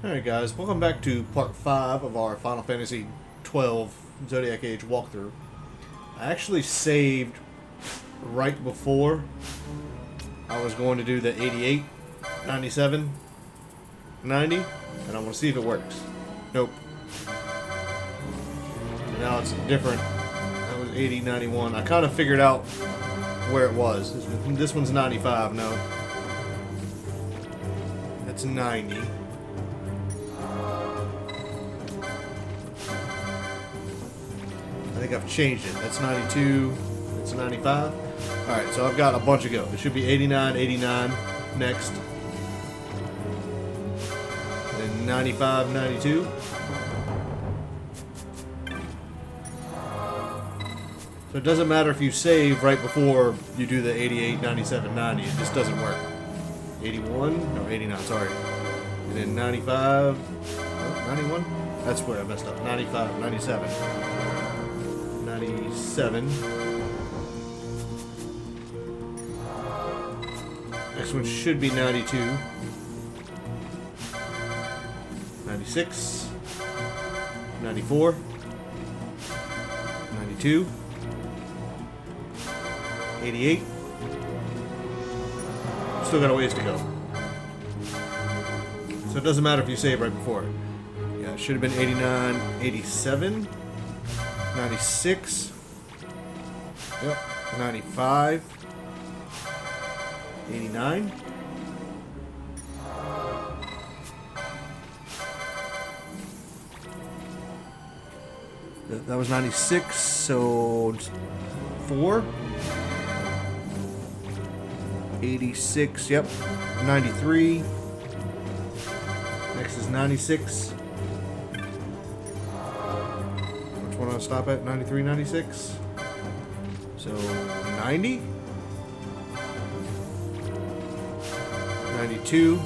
Alright guys, welcome back to part 5 of our Final Fantasy 12 Zodiac Age walkthrough. I actually saved right before I was going to do the 88, 97, 90, and I want to see if it works. Nope. So now it's different. That was 80, 91. I kind of figured out where it was. This one's 95, no. That's 90. I think I've changed it. That's 92. It's 95. Alright, so I've got a bunch to go. It should be 89, 89 next. Then 95, 92. So it doesn't matter if you save right before you do the 88, 97, 90. It just doesn't work. 81? No, 89, sorry. And then 95. Oh, 91? That's where I messed up. 95, 97. 97. Next one should be 92. 96. 94. 92. 88. Still got a ways to go. So it doesn't matter if you save right before. Yeah, it should have been 89, 87. 96. Yep. 95. 89. That was 96, so 4. 86, yep. 93. Next is 96. Which one I'll stop at? 93, 96. So 90. 92.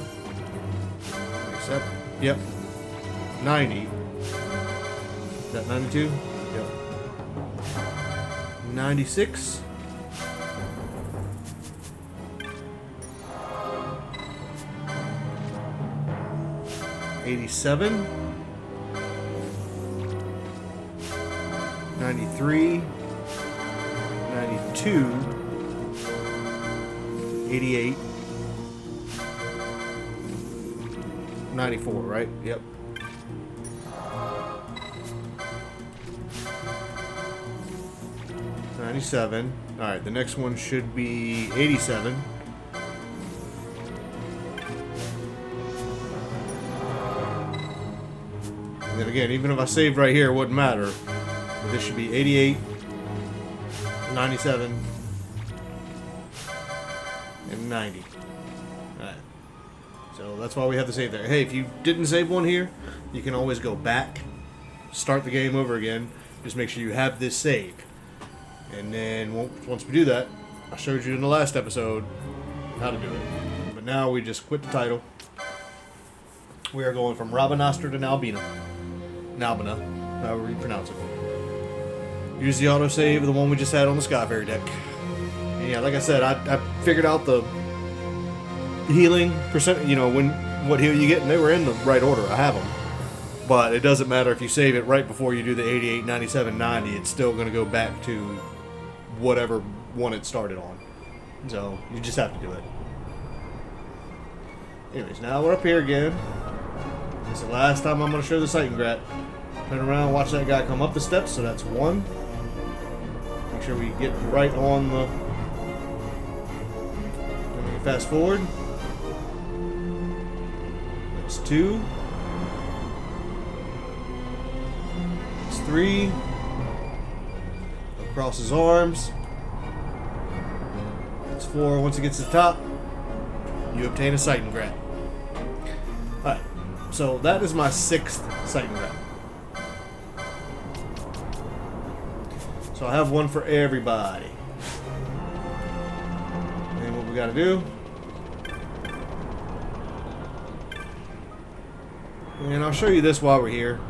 97. Yep. 90. Is that 92? Yep. 96. 87, 93, 92, 88, 94, right? Yep. '97. All right, the next one should be 87. And then again, even if I saved right here, it wouldn't matter. This should be 88, 97, and 90. Alright. So that's why we have to save there. Hey, if you didn't save one here, you can always go back, start the game over again. Just make sure you have this saved. And then once we do that, I showed you in the last episode how to do it. But now we just quit the title. We are going from Rabanastre to Nalbina, however you pronounce it. Use the autosave of the one we just had on the Skyfairy deck. And yeah, like I said, I figured out the healing percent, what heal you get, and they were in the right order. I have them. But it doesn't matter if you save it right before you do the 88, 97, 90, it's still going to go back to whatever one it started on. So, you just have to do it. Anyways, now we're up here again. It's the last time I'm going to show the Seitengrat. Turn around, watch that guy come up the steps, so that's 1. Make sure we get right on the... Then we can fast forward. That's 2. That's 3. Across his arms. That's 4. Once it gets to the top, you obtain a Seitengrat. Alright, so that is my 6th Seitengrat. So I have one for everybody. And what we gotta do. And I'll show you this while we're here.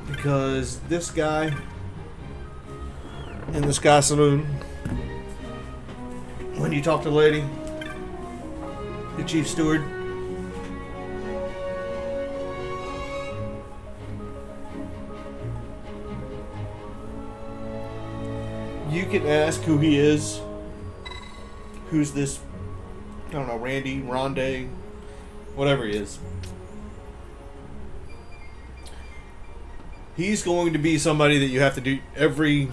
Because this guy in the Sky Saloon, when you talk to the lady, the chief steward. You can ask who he is. Who's this? I don't know, Randy, Ronde, whatever he is. He's going to be somebody that you have to do every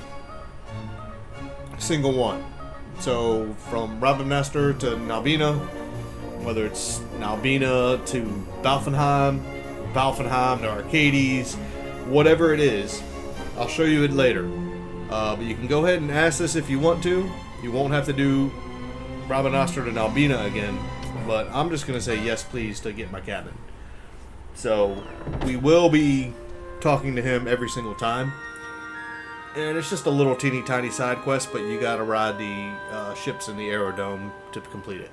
single one. So from Rabanastre to Nalbina, whether it's Nalbina to Balfenheim, Balfenheim to Arcades, whatever it is, I'll show you it later. But you can go ahead and ask this if you want to. You won't have to do Rabanastre to Nalbina again, but I'm just going to say yes please to get my cabin. So we will be talking to him every single time. And it's just a little teeny tiny side quest, but you gotta ride the ships in the aerodome to complete it.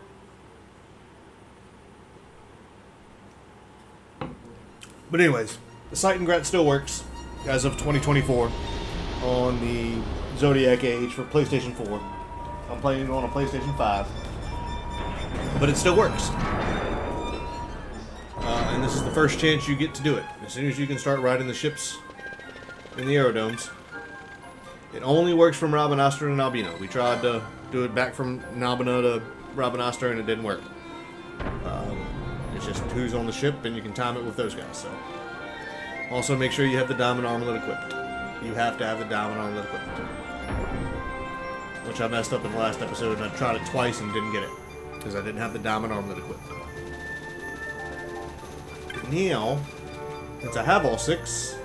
But anyways, the Seitengrat still works as of 2024 on the Zodiac Age for PlayStation 4. I'm playing it on a PlayStation 5, but it still works. And this is the first chance you get to do it. As soon as you can start riding the ships in the aerodomes. It only works from Rabanastre to Nalbina. We tried to do it back from Nalbina to Rabanastre and it didn't work. It's just who's on the ship and you can time it with those guys. So, also make sure you have the diamond armlet equipped. You have to have the diamond armlet equipped. Which I messed up in the last episode and I tried it twice and didn't get it. Because I didn't have the diamond armlet equipped. Now, since I have all 6,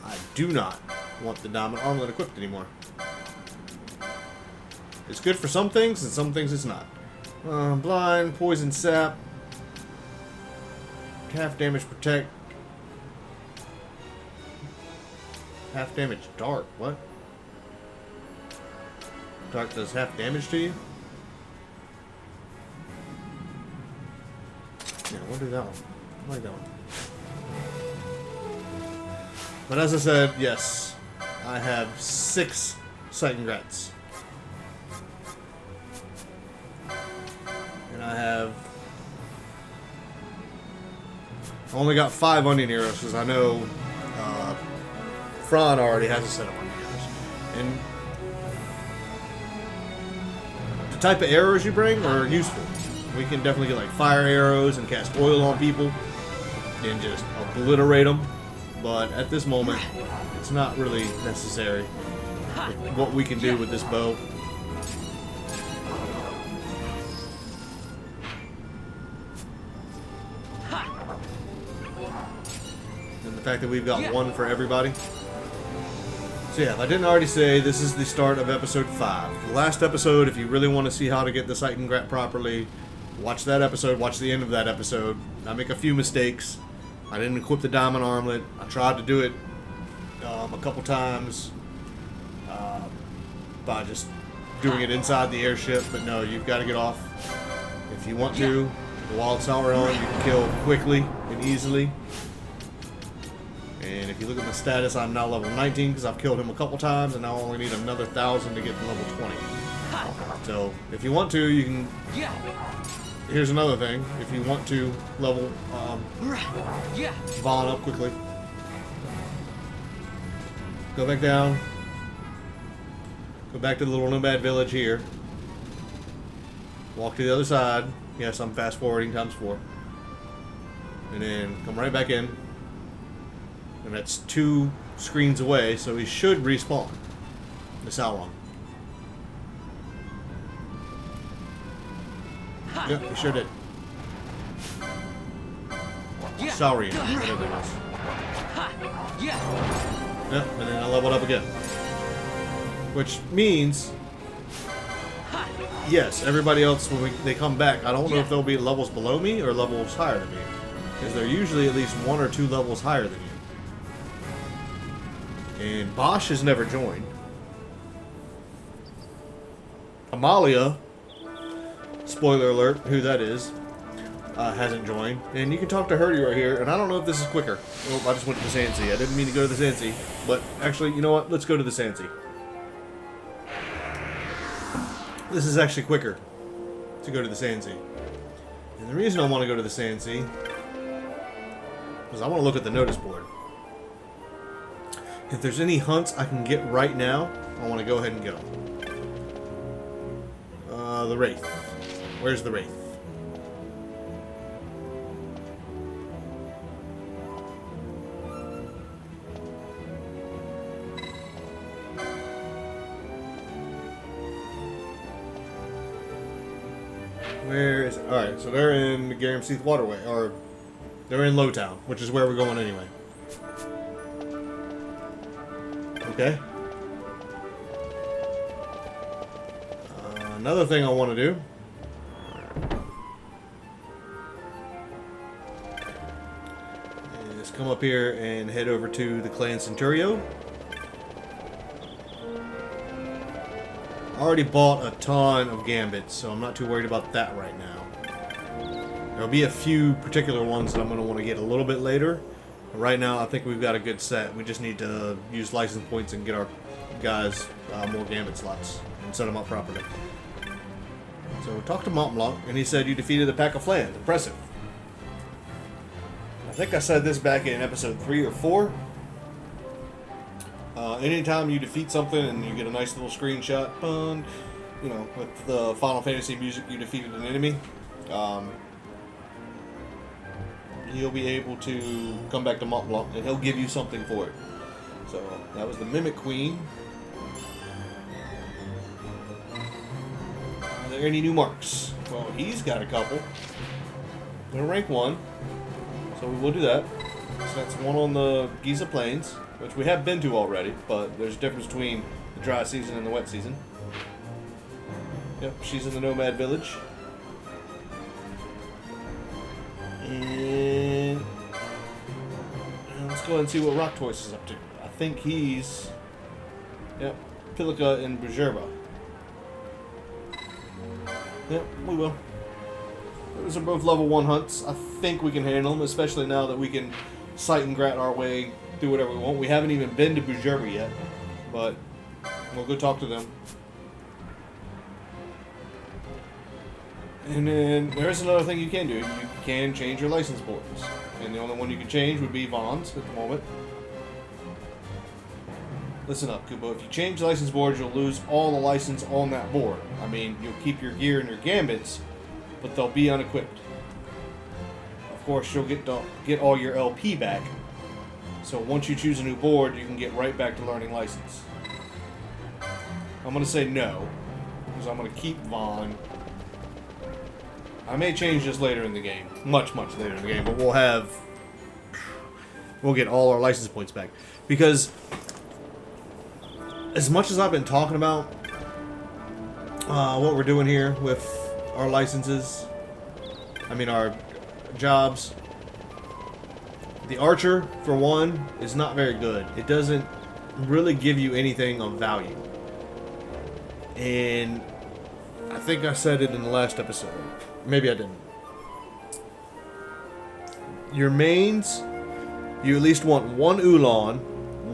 I do not want the diamond armlet equipped anymore. It's good for some things, and some things it's not. Blind, poison sap, half damage protect, half damage dark. What? Dark does half damage to you? Yeah, we'll do that one. I like that one. But as I said, yes, I have 6 Seitengrats. And I have only got 5 onion arrows because I know Fran already has a set of onion arrows. And the type of arrows you bring are useful. We can definitely get like fire arrows and cast oil on people and just obliterate them. But at this moment, it's not really necessary with what we can do with this bow. And the fact that we've got one for everybody. So yeah, if I didn't already say, this is the start of episode 5. The last episode, if you really want to see how to get the Seitengrat properly, watch that episode, watch the end of that episode. I make a few mistakes. I didn't equip the diamond armlet. I tried to do it a couple times by just doing it inside the airship, but no, you've got to get off. If you want to, while it's on, you can kill quickly and easily. And if you look at my status, I'm now level 19 because I've killed him a couple times, and now I only need another 1,000 to get to level 20. So, if you want to, you can... Here's another thing. If you want to level Vaughn up quickly, go back down. Go back to the little nomad village here. Walk to the other side. Yes, I'm fast forwarding ×4. And then come right back in. And that's 2 screens away, so he should respawn. The Sauron. Yep, he sure did. Saurian, whatever it is. Yep, and then I leveled up again. Which means, yes, everybody else, when they come back, I don't know if they'll be levels below me or levels higher than me. Because they're usually at least 1 or 2 levels higher than you. And Bosch has never joined. Amalia, spoiler alert, who that is, hasn't joined. And you can talk to her right here, and I don't know if this is quicker. Oh, I just went to the Sandsea. I didn't mean to go to the Sandsea. But actually, you know what? Let's go to the Sandsea. This is actually quicker. to go to the Sand Sea. And the reason I want to go to the Sand Sea is I want to look at the notice board. If there's any hunts I can get right now, I want to go ahead and get them. The Wraith. Where's the Wraith? Where is it? Alright, so they're in the Garamseath Waterway, or they're in Lowtown, which is where we're going anyway. Okay. Another thing I want to do is come up here and head over to the Clan Centurio. I already bought a ton of gambits, so I'm not too worried about that right now. There'll be a few particular ones that I'm going to want to get a little bit later. But right now, I think we've got a good set. We just need to use license points and get our guys more gambit slots and set them up properly. So talk to Mont Blanc, and he said you defeated the Pack of Flan. Impressive. I think I said this back in episode 3 or 4. Anytime you defeat something and you get a nice little screenshot, you know, with the Final Fantasy music, you defeated an enemy, he'll be able to come back to Mont Blanc and he'll give you something for it. So that was the Mimic Queen. Are there any new marks? Well, he's got a couple. They're rank 1, so we will do that. So that's one on the Giza Plains, which we have been to already, but there's a difference between the dry season and the wet season. Yep, she's in the Nomad Village. And let's go ahead and see what Rock Toys is up to. I think he's... Yep, Pilica and Bhujerba. Yep, we will. Those are both level 1 hunts. I think we can handle them, especially now that we can sight and grat our way, do whatever we want. We haven't even been to Bhujerba yet, but we'll go talk to them. And then there's another thing you can do. You can change your license boards. And the only one you can change would be Vaughn's at the moment. Listen up, Kubo. If you change the license boards, you'll lose all the license on that board. I mean, you'll keep your gear and your gambits, but they'll be unequipped. Of course, you'll get all your LP back. So once you choose a new board, you can get right back to learning license. I'm going to say no, because I'm going to keep Vaughn. I may change this later in the game. Much, much later in the game, but we'll get all our license points back. Because as much as I've been talking about what we're doing here with our licenses, I mean our jobs, the Archer, for one, is not very good. It doesn't really give you anything of value. And I think I said it in the last episode. Maybe I didn't. Your mains, you at least want 1 Ulan,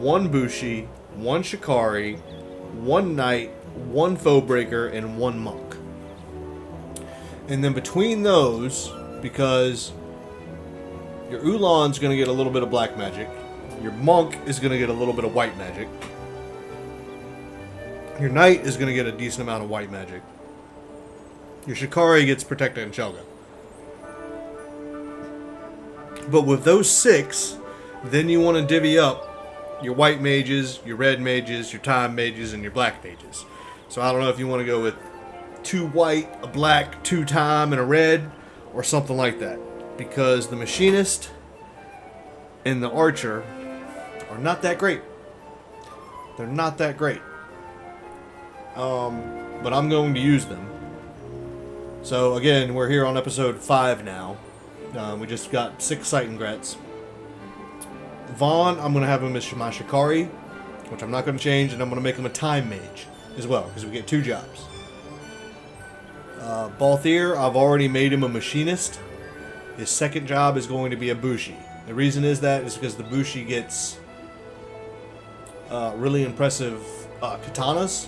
1 Bushi, 1 Shikari, 1 Knight, 1 Foebreaker, and 1 Monk. And then between those, because your Ulan's going to get a little bit of black magic, your Monk is going to get a little bit of white magic, your Knight is going to get a decent amount of white magic, your Shikari gets Protector and Shelga. But with those 6, then you want to divvy up your white mages, your red mages, your time mages, and your black mages. So I don't know if you want to go with 2 white, a black, 2 time, and a red, or something like that. Because the Machinist and the Archer are not that great. They're not that great. But I'm going to use them. So again, we're here on episode 5 now. We just got 6 sight and grats. Vaughn, I'm going to have him as my Shikari, which I'm not going to change, and I'm going to make him a time mage as well, because we get 2 jobs. Balthier, I've already made him a Machinist. His second job is going to be a Bushi. The reason is because the Bushi gets really impressive katanas,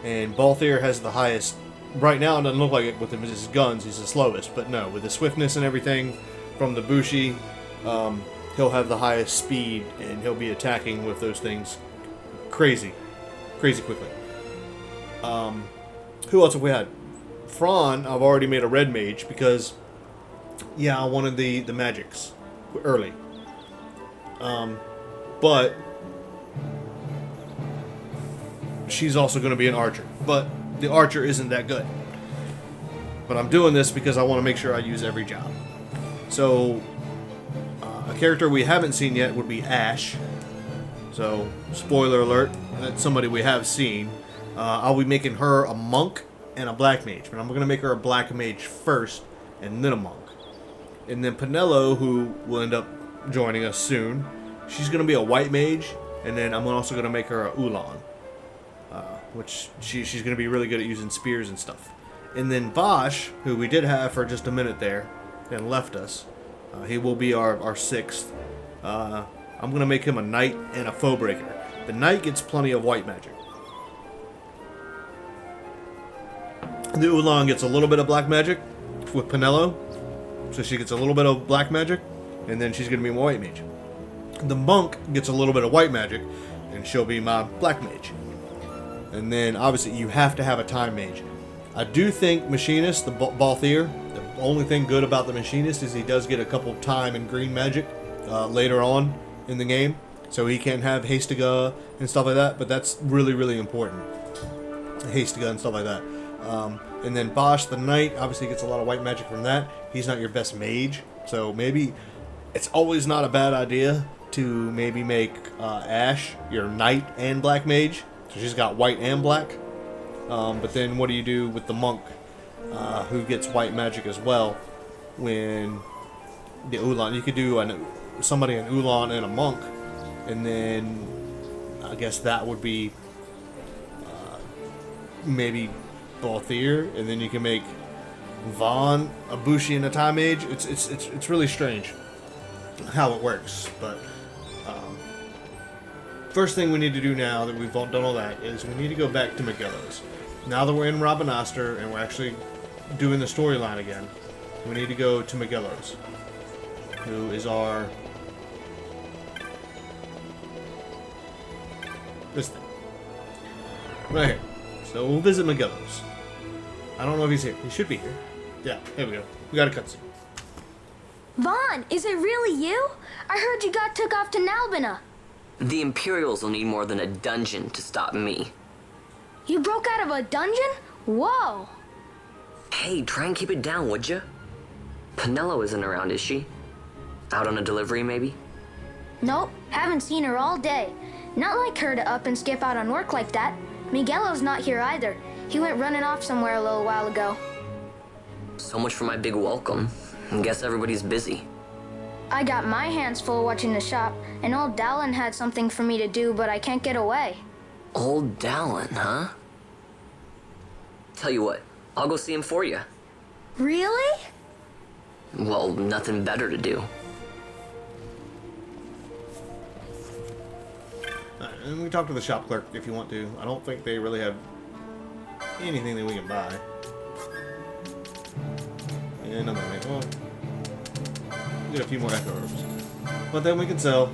and Balthier has the highest right now it doesn't look like it with his guns. He's the slowest, but no, with the swiftness and everything from the Bushi, he'll have the highest speed, and he'll be attacking with those things crazy quickly. Who else have we had? Fran, I've already made a red mage because, yeah, I wanted the magics early. But she's also going to be an archer. But the archer isn't that good. But I'm doing this because I want to make sure I use every job. So, a character we haven't seen yet would be Ash. So, spoiler alert, that's somebody we have seen. I'll be making her a monk and a black mage. But I'm going to make her a black mage first, and then a monk. And then Penelo, who will end up joining us soon, she's going to be a white mage. And then I'm also going to make her a Ulan. Which she's going to be really good at using spears and stuff. And then Bosch, who we did have for just a minute there, and left us. He will be our sixth. I'm going to make him a knight and a foe breaker. The knight gets plenty of white magic. The Ulan gets a little bit of black magic with Penelo. So she gets a little bit of black magic, and then she's going to be my white mage. The monk gets a little bit of white magic, and she'll be my black mage. And then, obviously, you have to have a time mage. I do think Machinist, the Balthier, the only thing good about the Machinist is he does get a couple time and green magic later on in the game. So he can have Hastiga and stuff like that, but that's really, really important. Hastiga and stuff like that. And then Bosch, the Knight, obviously gets a lot of white magic from that. He's not your best mage, so maybe it's always not a bad idea to maybe make Ash your Knight and Black Mage. So she's got white and black. But then what do you do with the monk who gets white magic as well when the Ulan? You could do somebody an Ulan and a monk, and then I guess that would be maybe Balthier, and then you can make Vaughn a Bushi and a time mage. It's really strange how it works, but first thing we need to do now that we've done all that is we need to go back to Magello's. Now that we're in Rabanastre and we're actually doing the storyline again, we need to go to Magello's, who is this thing right here. So we'll visit Magello's. I don't know if he's here. He should be here. Yeah, here we go. We got a cutscene. Vaughn, is it really you? I heard you got took off to Nalbina. The Imperials will need more than a dungeon to stop me. You broke out of a dungeon? Whoa! Hey, try and keep it down, would ya? Penelo isn't around, is she? Out on a delivery, maybe? Nope, haven't seen her all day. Not like her to up and skip out on work like that. Miguelo's not here either. He went running off somewhere a little while ago. So much for my big welcome. Guess everybody's busy. I got my hands full watching the shop, and old Dallin had something for me to do, but I can't get away. Old Dallin, huh? Tell you what, I'll go see him for you. Really? Well, nothing better to do. And we can talk to the shop clerk if you want to. I don't think they really have anything that we can buy. And I'm gonna make get a few more echo herbs. But then we can sell.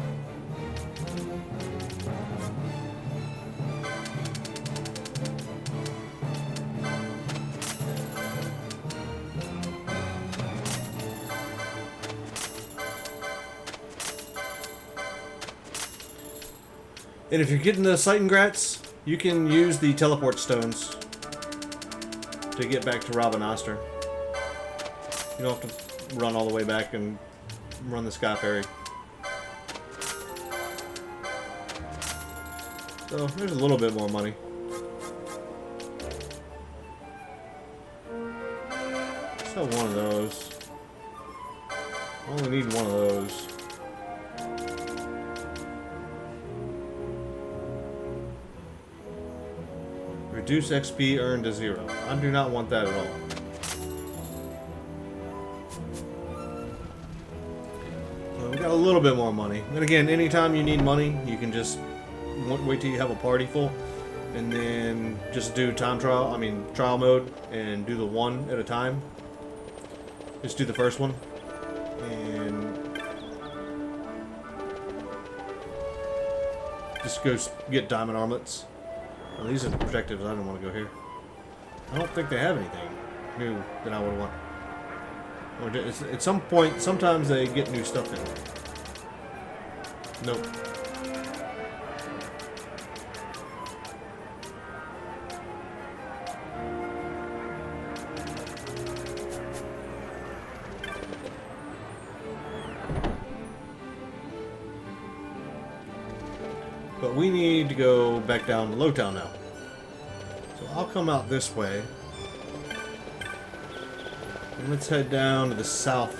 And if you're getting the Sightengrats, you can use the teleport stones to get back to Rabanastre. You don't have to run all the way back and run the Sky Ferry. So there's a little bit more money. Sell one of those. I only need one of those. Reduce XP earned to 0. I do not want that at all. So we got a little bit more money. And again, anytime you need money, you can just wait till you have a party full. and then just do trial mode, and do the one at a time. Just do the first one, and just go get diamond armlets. Well, these are the projectives. I didn't want to go here. I don't think they have anything new that I would want. Or at some point, sometimes they get new stuff in. Nope. But we need to go back down to Lowtown now. So I'll come out this way. And let's head down to the south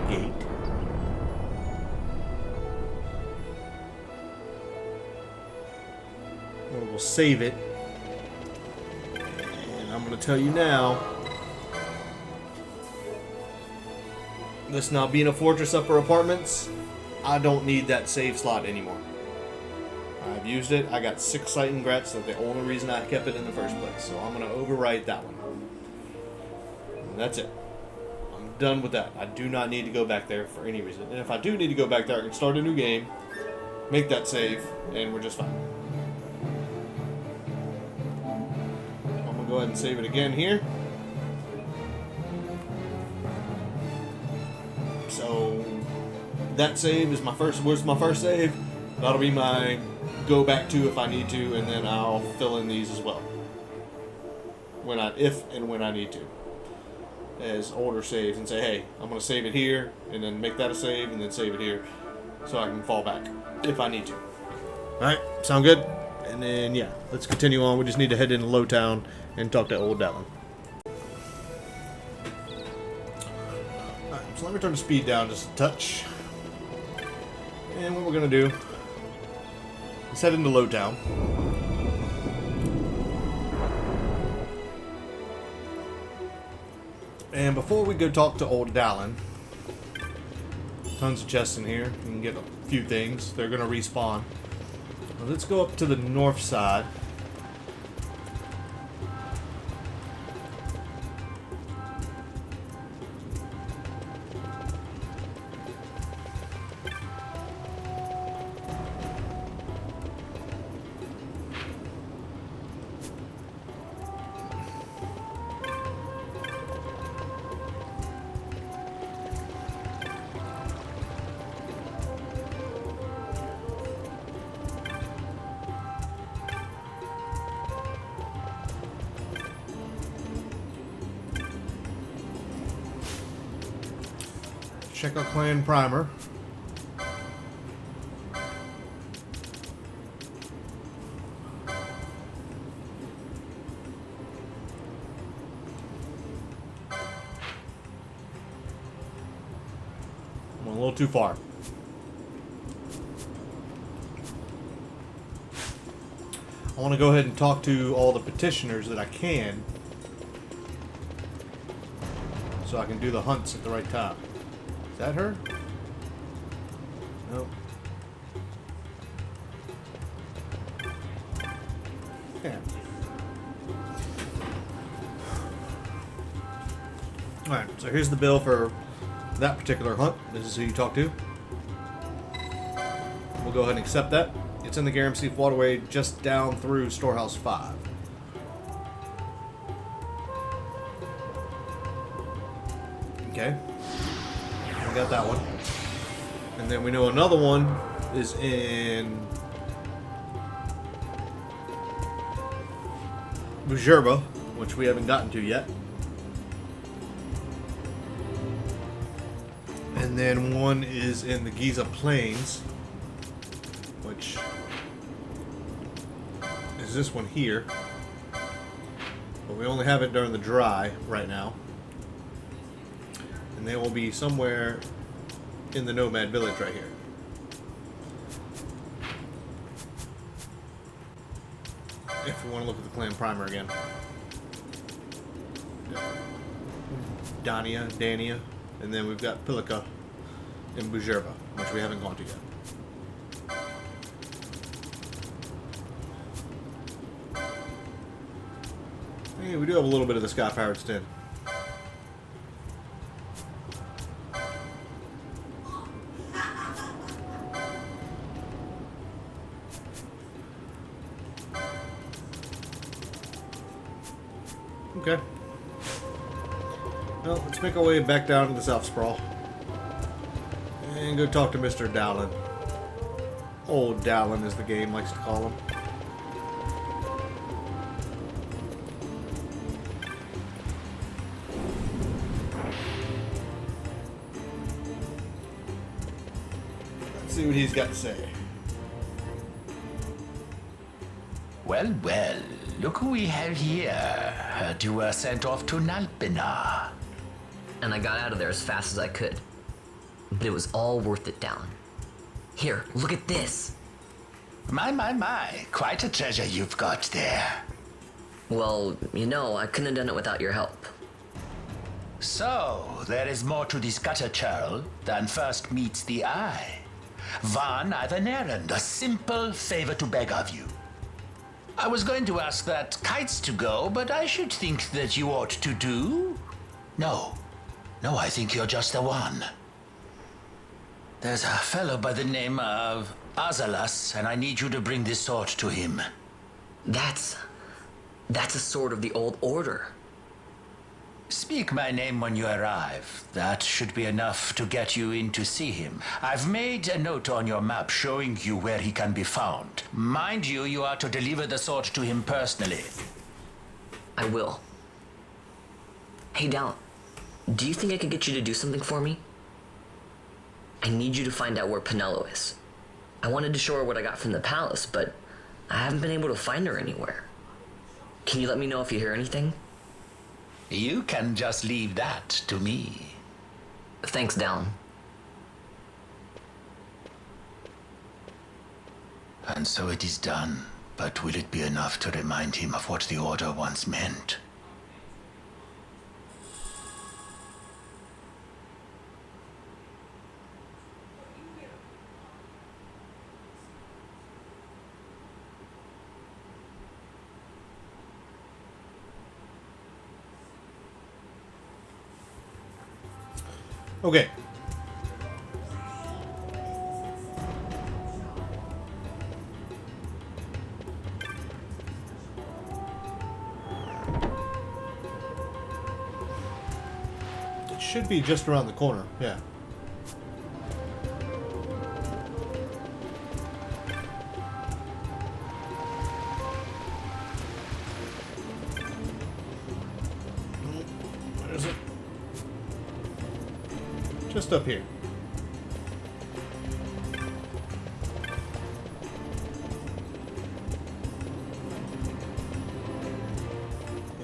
gate. Where we'll save it. And I'm going to tell you now. This now being a Fortress Upper Apartments, I don't need that save slot anymore. I've used it. I got 6 sight ingrats. That's the only reason I kept it in the first place. So I'm going to overwrite that one. And that's it. I'm done with that. I do not need to go back there for any reason. And if I do need to go back there, I can start a new game, make that save, and we're just fine. I'm going to go ahead and save it again here. So that save is my first. Where's my first save? That'll be my go back to if I need to, and then I'll fill in these as well. If and when I need to, as older saves, and say, hey, I'm gonna save it here, and then make that a save, and then save it here, so I can fall back if I need to. All right, sound good? And then yeah, let's continue on. We just need to head into Lowtown and talk to old Dallin. Alright, so let me turn the speed down just a touch. And what we're gonna do, let's head into Lowtown. And before we go talk to old Dallin, tons of chests in here. You can get a few things. They're gonna respawn. Well, let's go up to the north side. Check our clan primer. I'm a little too far. I want to go ahead and talk to all the petitioners that I can, so I can do the hunts at the right time. Is that her? Nope. Yeah. Alright, so here's the bill for that particular hunt. This is who you talk to. We'll go ahead and accept that. It's in the Garamseef waterway just down through Storehouse 5. Okay. We got that one. And then we know another one is in Bhujerba, which we haven't gotten to yet. And then one is in the Giza Plains, which is this one here. But we only have it during the dry right now. And they will be somewhere in the Nomad Village right here. If we want to look at the clan primer again. Dania, and then we've got Pilika in Bhujerba, which we haven't gone to yet. Hey, we do have a little bit of the Sky Pirates Den. Okay. Well, let's make our way back down to the South Sprawl. And go talk to Mr. Dowling. Old Dowling, as the game likes to call him. Let's see what he's got to say. Well, well, look who we have here. Heard you were sent off to Nalpina. And I got out of there as fast as I could. But it was all worth it, Down. Here, look at this. My, quite a treasure you've got there. Well, you know, I couldn't have done it without your help. So, there is more to this gutter churl than first meets the eye. Van, I've an errand, a simple favor to beg of you. I was going to ask that kites to go, but I should think that you ought to do. No, I think you're just the one. There's a fellow by the name of Azalas, and I need you to bring this sword to him. That's a sword of the old order. Speak my name when you arrive. That should be enough to get you in to see him. I've made a note on your map showing you where he can be found. Mind you, you are to deliver the sword to him personally. I will. Hey, Down, do you think I could get you to do something for me? I need you to find out where Penelo is. I wanted to show her what I got from the palace, but I haven't been able to find her anywhere. Can you let me know if you hear anything? You can just leave that to me. Thanks, Down. And so it is done. But will it be enough to remind him of what the Order once meant? Okay. It should be just around the corner, yeah. Where is it? Just up here.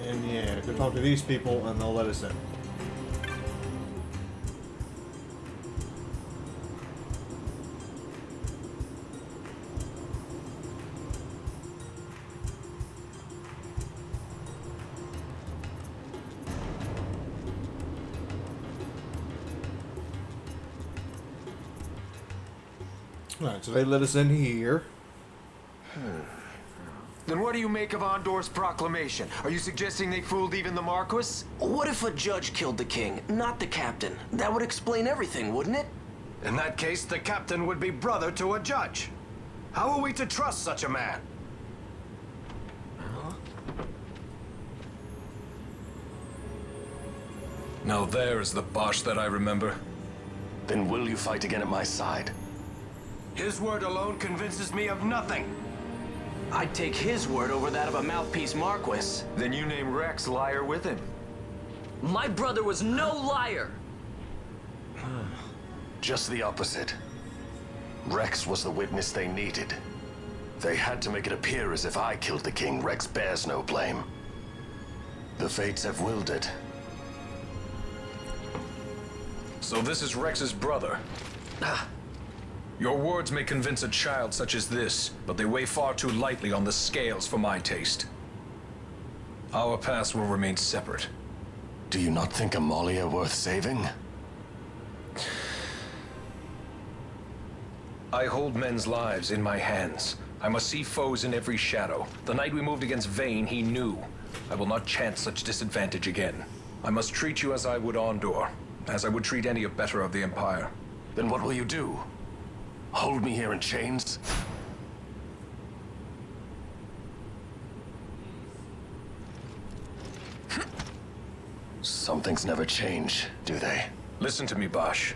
And yeah, go talk to these people and they'll let us in. Alright, so they let us in here. Then what do you make of Andor's proclamation? Are you suggesting they fooled even the Marquis? What if a judge killed the king, not the captain? That would explain everything, wouldn't it? In that case, the captain would be brother to a judge. How are we to trust such a man? Now there is the Bosch that I remember. Then will you fight again at my side? His word alone convinces me of nothing. I'd take his word over that of a mouthpiece Marquis. Then you name Rex liar with him. My brother was no liar! Just the opposite. Rex was the witness they needed. They had to make it appear as if I killed the king. Rex bears no blame. The fates have willed it. So this is Rex's brother. Your words may convince a child such as this, but they weigh far too lightly on the scales for my taste. Our paths will remain separate. Do you not think Amalia worth saving? I hold men's lives in my hands. I must see foes in every shadow. The night we moved against Vayne, he knew. I will not chance such disadvantage again. I must treat you as I would Ondor, as I would treat any better of the Empire. Then what will you do? Hold me here in chains? Some things never change, do they? Listen to me, Bosch.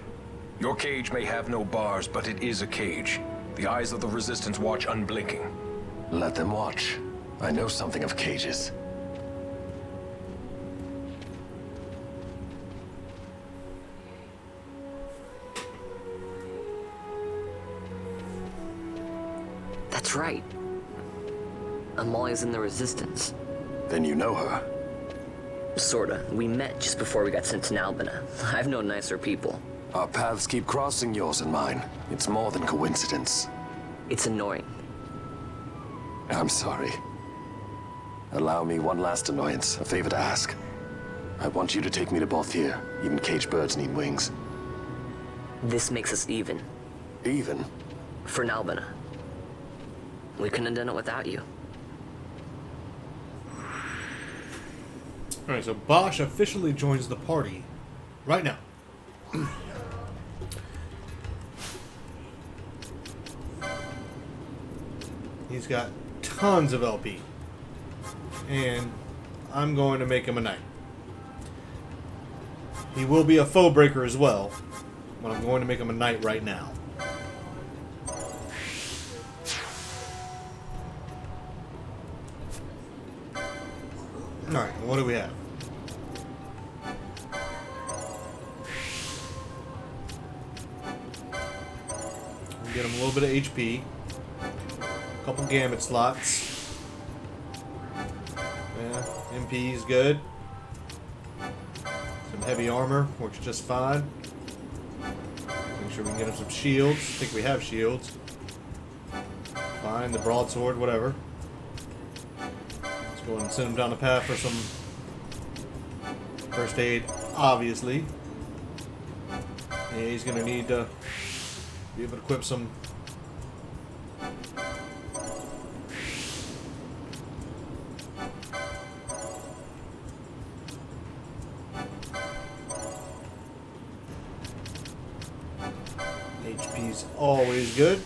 Your cage may have no bars, but it is a cage. The eyes of the Resistance watch unblinking. Let them watch. I know something of cages. That's right. Amalia's in the Resistance. Then you know her. Sorta. We met just before we got sent to Nalbina. I've known nicer people. Our paths keep crossing, yours and mine. It's more than coincidence. It's annoying. I'm sorry. Allow me one last annoyance, a favor to ask. I want you to take me to Balthier. Even caged birds need wings. This makes us even. Even? For Nalbina. We couldn't have done it without you. Alright, so Bosch officially joins the party right now. He's got tons of LP. And I'm going to make him a knight. He will be a foe breaker as well, but I'm going to make him a knight right now. Alright, what do we have? We get him a little bit of HP. A couple gamut slots. Yeah, MP is good. Some heavy armor, works just fine. Make sure we can get him some shields. I think we have shields. Fine, the broadsword, whatever. Let's go ahead and send him down the path for some first aid, obviously. Yeah, he's gonna need to be able to equip some HP's always good.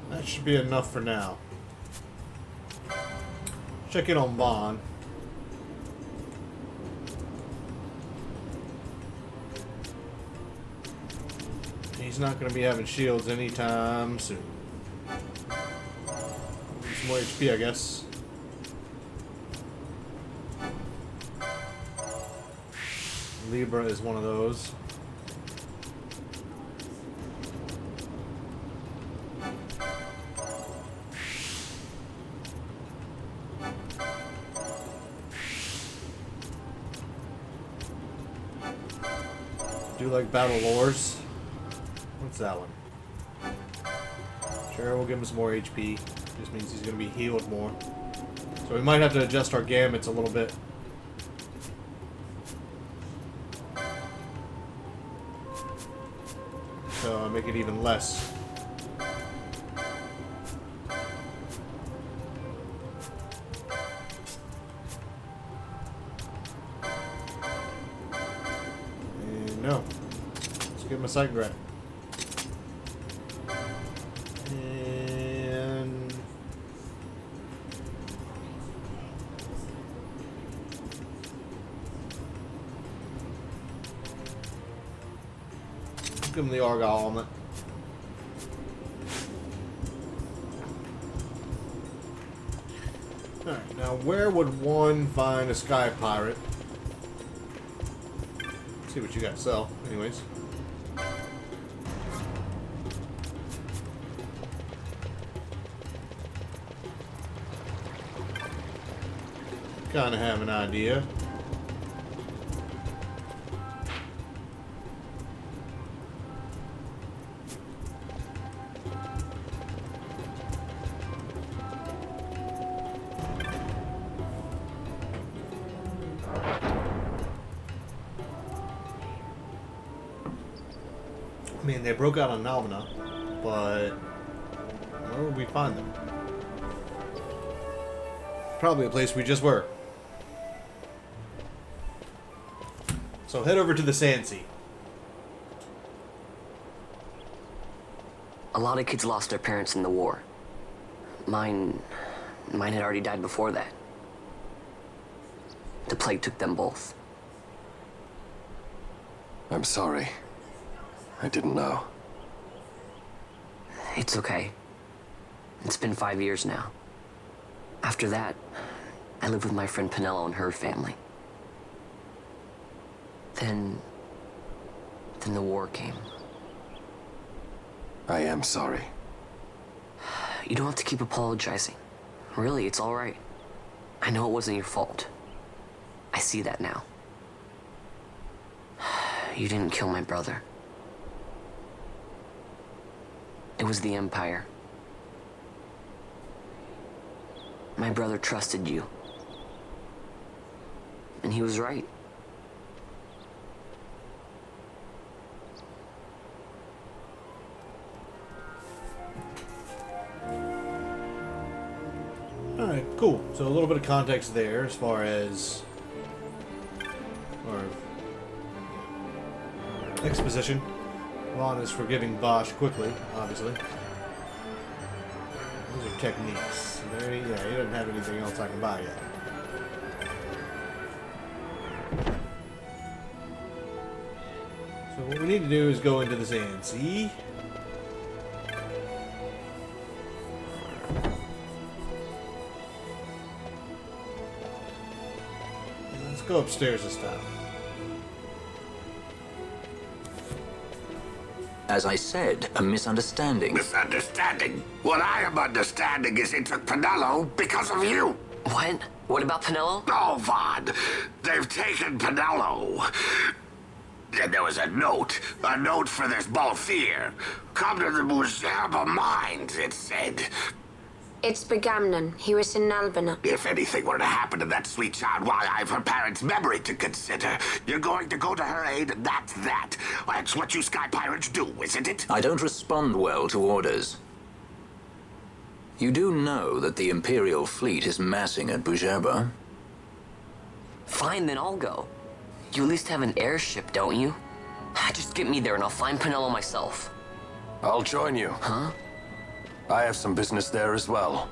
That should be enough for now. Check in on Vaughn. He's not going to be having shields anytime soon. Some more HP, I guess. Libra is one of those. Do like battle lores. What's that one? Sure, we'll give him some more HP. Just means he's going to be healed more. So we might have to adjust our gamuts a little bit. So make it even less. And no. Let's give him a sight grab. And give him the Argyle helmet. Alright, now where would one find a sky pirate See what you got to sell, anyways. Kind of have an idea. I mean, they broke out on Nalvana, but where would we find them? Probably a place we just were. So head over to the Sand Sea. A lot of kids lost their parents in the war. Mine had already died before that. The plague took them both. I'm sorry. I didn't know. It's okay. It's been 5 years now. After that, I lived with my friend Pinello and her family. Then the war came. I am sorry. You don't have to keep apologizing. Really, it's all right. I know it wasn't your fault. I see that now. You didn't kill my brother. It was the Empire. My brother trusted you. And he was right. Alright, cool. So a little bit of context there as far as our exposition. Vaughn is forgiving Bosch quickly, obviously. Those are techniques. There, yeah, he doesn't have anything else I can buy yet. So what we need to do is go into the Sand Sea. Let's go upstairs this time. As I said, a misunderstanding. Misunderstanding? What I am understanding is it took Pinello because of you. What? What about Pinello? Oh, Vaughn. They've taken Pinello. And there was a note for this Balthier. Come to the Bhujerba mines, it said. It's Begamnon. He was in Albina. If anything were to happen to that sweet child, why, I've her parents' memory to consider. You're going to go to her aid, and that's that. That's what you sky pirates do, isn't it? I don't respond well to orders. You do know that the Imperial fleet is massing at Bhujerba? Fine, then I'll go. You at least have an airship, don't you? Just get me there and I'll find Pinello myself. I'll join you. Huh? I have some business there as well.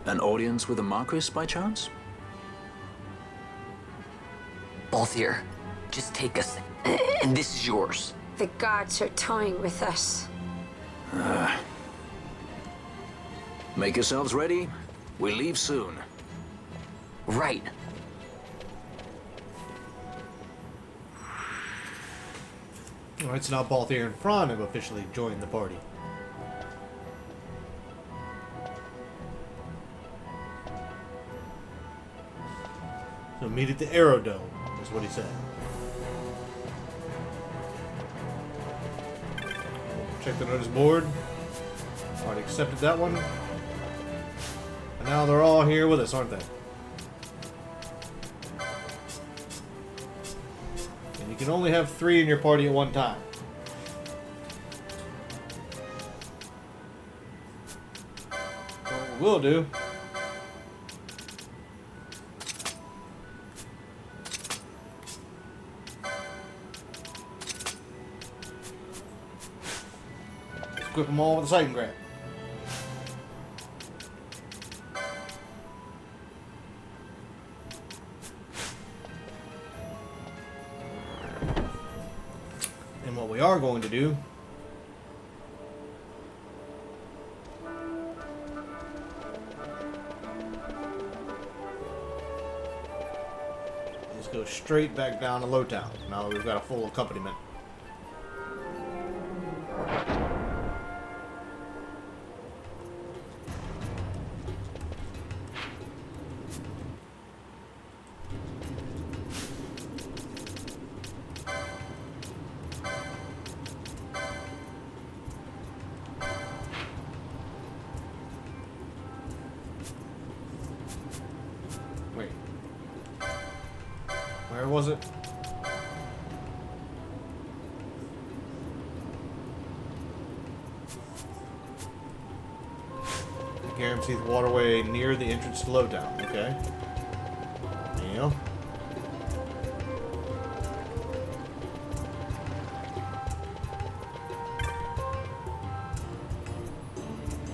An audience with the Marquis, by chance? Balthier, just take us, and this is yours. The guards are toying with us. Make yourselves ready. We leave soon. Right. Alright, so now Balthier and Fran have officially joined the party. So meet at the Aerodome, is what he said. Check the notice board. Already accepted that one. And now they're all here with us, aren't they? And you can only have 3 in your party at one time. What we'll do equip them all with a sight and grab. And what we are going to do is go straight back down to Lowtown. Now that we've got a full accompaniment. Wait. Where was it? The Garamseath Waterway near the entrance to Lowtown. Okay. Yeah.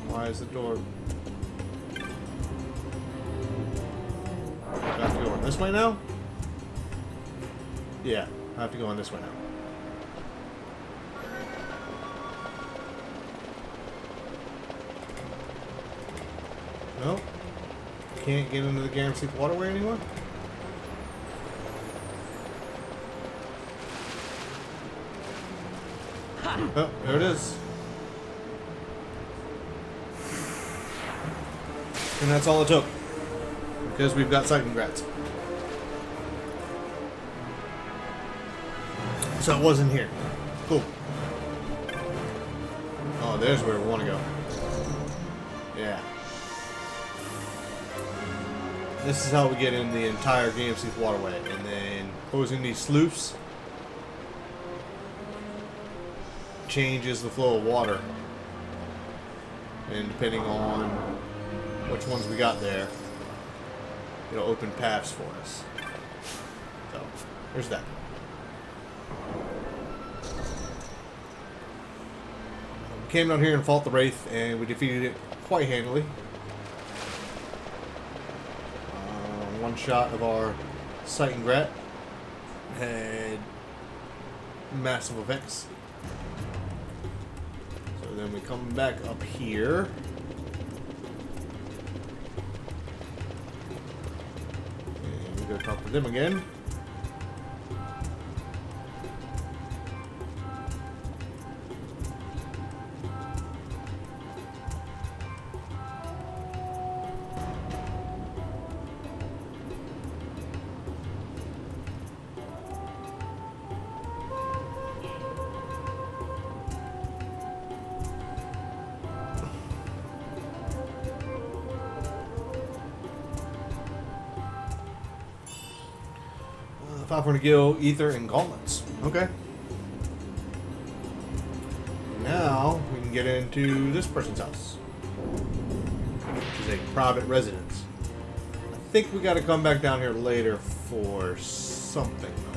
Why is the door... I have to go on this way now? Yeah, I have to go on this way now. Nope. Can't get into the Garamseath Waterway anymore? Oh, there it is. And that's all it took. Because we've got sight congrats. So it wasn't here. Cool. Oh, there's where we want to go. Yeah. This is how we get in the entire Garamseath Waterway. And then closing these sluices changes the flow of water. And depending on which ones we got there, it'll open paths for us. So, there's that. We came down here and fought the Wraith, and we defeated it quite handily. One shot of our sight and grat had massive effects. So then we come back up here. Go talk to them again. Popcorn to Gill, Ether, and Gauntlets. Okay. Now we can get into this person's house, which is a private residence. I think we got to come back down here later for something, though.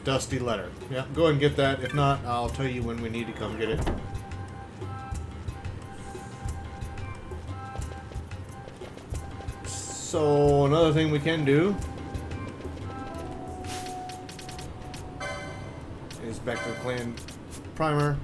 Dusty letter. Yeah, go ahead and get that. If not, I'll tell you when we need to come get it. So, another thing we can do is back to the clan primer.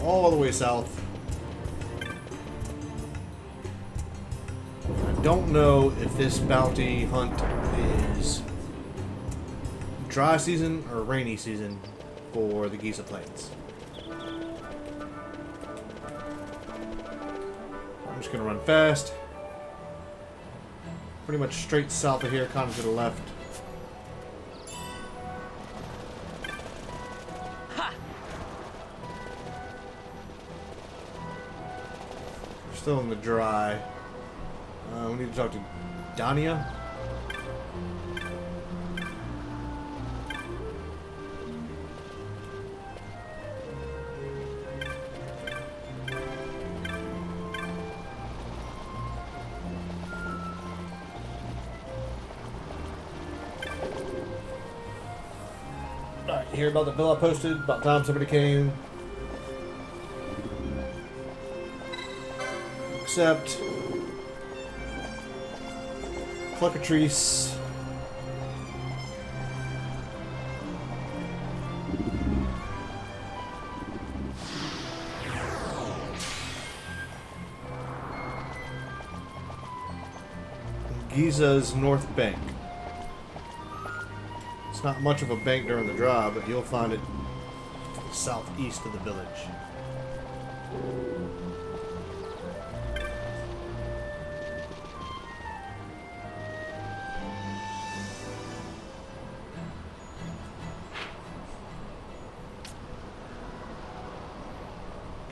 All the way south. I don't know if this bounty hunt is dry season or rainy season for the Giza Plains. I'm just gonna run fast. Pretty much straight south of here, kind of to the left. Still in the dry. We need to talk to Dania. Alright, you hear about the bill I posted? About time somebody came. Accept. Cluckatrice. Giza's North Bank. It's not much of a bank during the drive, but you'll find it southeast of the village.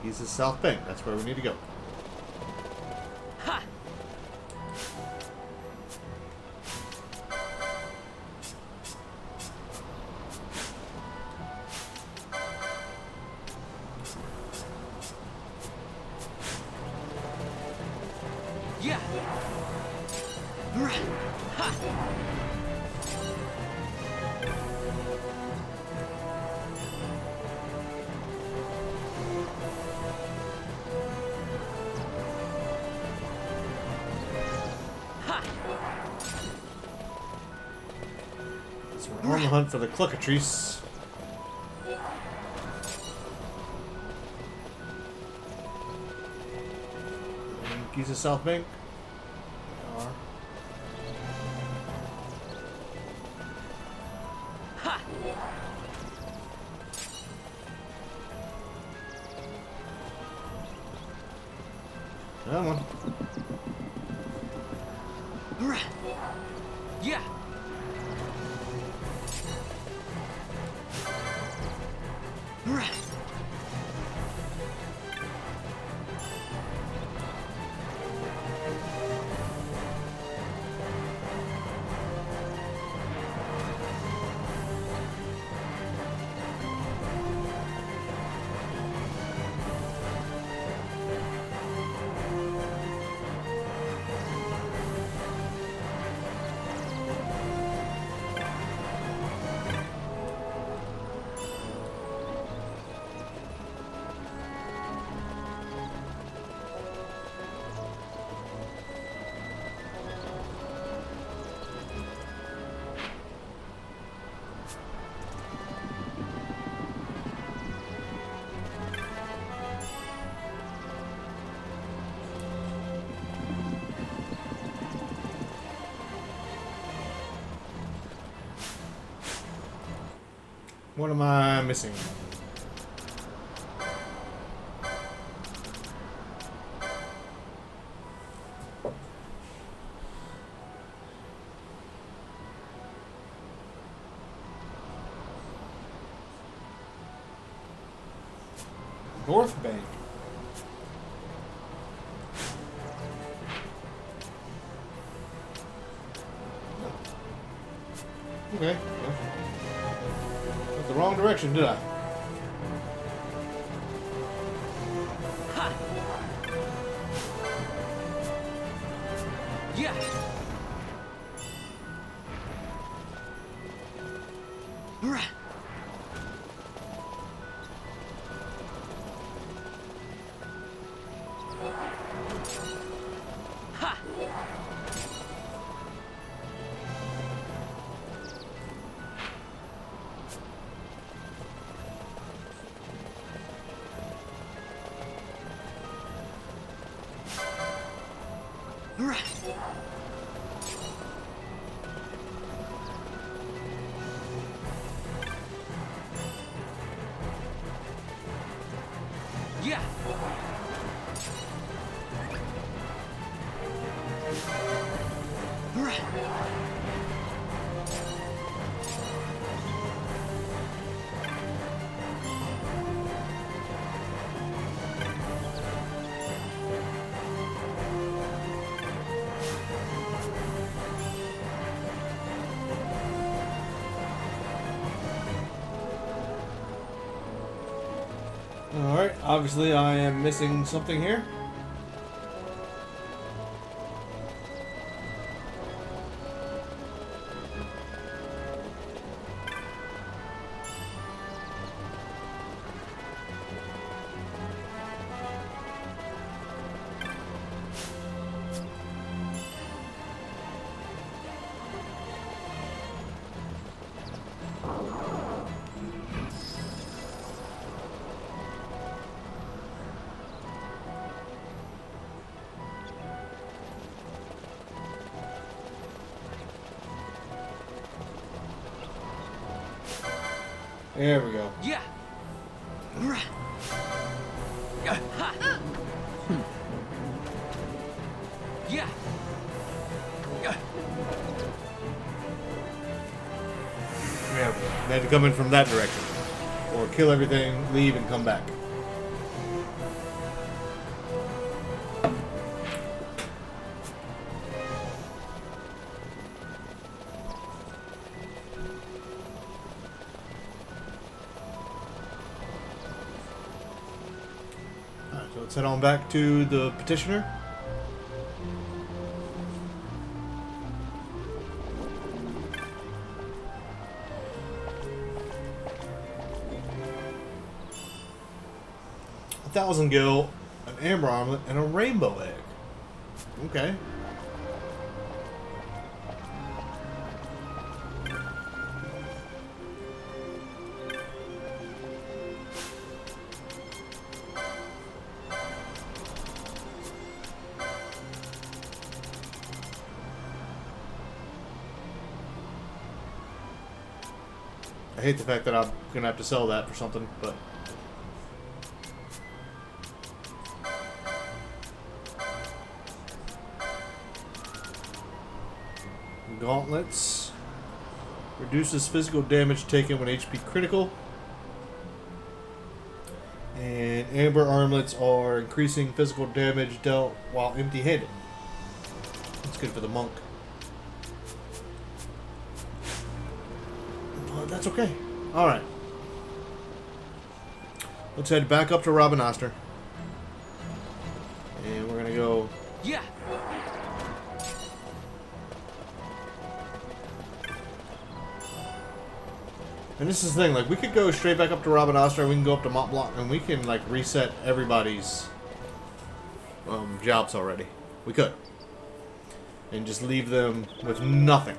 Giza's South Bank. That's where we need to go. So we're on the hunt for the Cluckatrice. Giza South Bank. There are. Come on. Yeah. What am I missing? North Bank. Okay. Went the wrong direction, did I? Yeah. Yeah. Alright, obviously I am missing something here. There we go. Yeah. Yeah. Yeah, they had to come in from that direction. Or kill everything, leave, and come back. Alright, so let's head on back to the petitioner. A 1,000 gil, an amber armlet, and a rainbow egg. Okay. I hate the fact that I'm gonna have to sell that for something, but gauntlets reduces physical damage taken when HP critical, and amber armlets are increasing physical damage dealt while empty-handed. That's good for the monk. That's okay. Alright. Let's head back up to Rabanastre. And we're gonna go... Yeah. And this is the thing, like, we could go straight back up to Rabanastre, we can go up to Mont Blanc, and we can, like, reset everybody's jobs already. We could. And just leave them with nothing.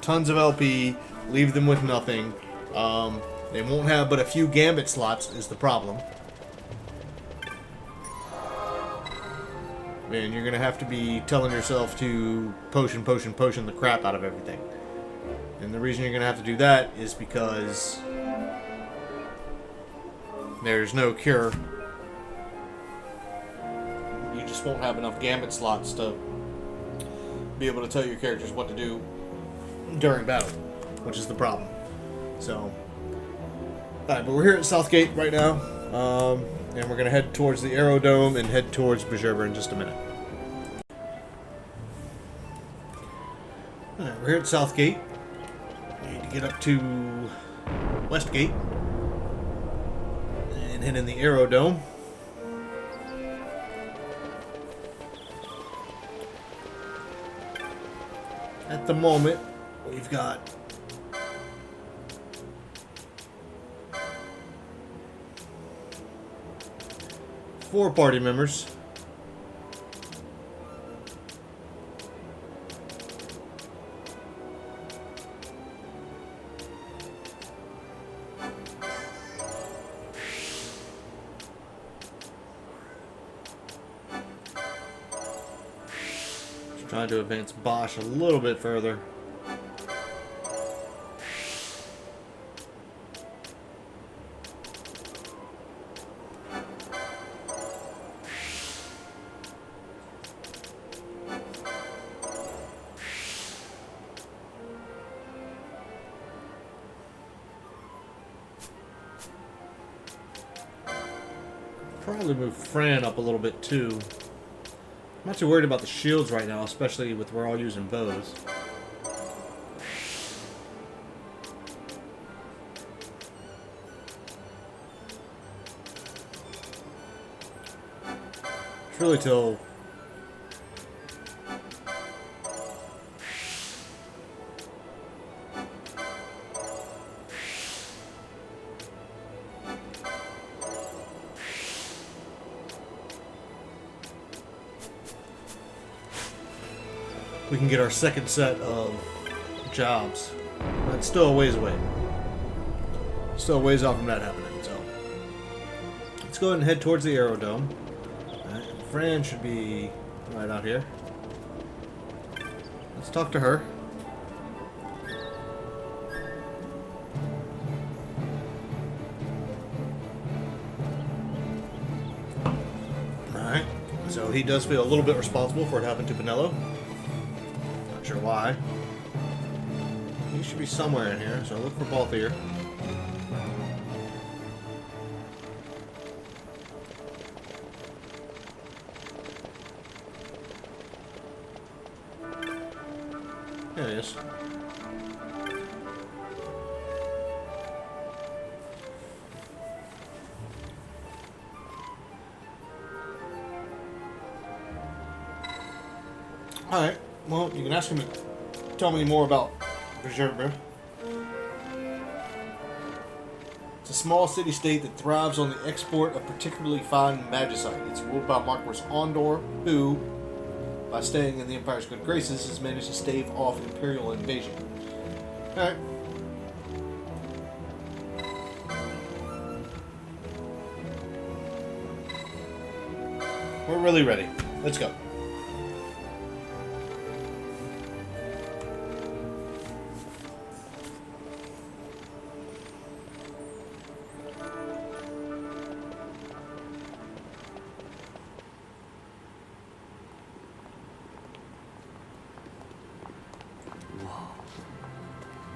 Tons of LP, leave them with nothing. They won't have but a few gambit slots is the problem. Man, you're gonna have to be telling yourself to potion the crap out of everything. And the reason you're gonna have to do that is because there's no cure. You just won't have enough gambit slots to be able to tell your characters what to do during battle, which is the problem. So, alright, but we're here at Southgate right now, and we're going to head towards the Aerodome and head towards Bhujerba in just a minute. Alright, we're here at Southgate. We need to get up to Westgate and head in the Aerodome. At the moment, we've got 4 party members. Just trying to advance Bosch a little bit further. Probably move Fran up a little bit too. I'm not too worried about the shields right now, especially with we're all using bows. It's really till... we can get our second set of jobs. That's still a ways away. Still a ways off from that happening, so. Let's go ahead and head towards the aerodrome. Alright, Fran should be right out here. Let's talk to her. Alright, so he does feel a little bit responsible for what happened to Penelo. Not sure why. He should be somewhere in here, so look for Balthier. There he is. Alright, well, you can ask him to tell me more about Bhujerba. It's a small city-state that thrives on the export of particularly fine magicite. It's ruled by Marquis Ondor, who, by staying in the Empire's good graces, has managed to stave off Imperial invasion. Alright. We're really ready. Let's go.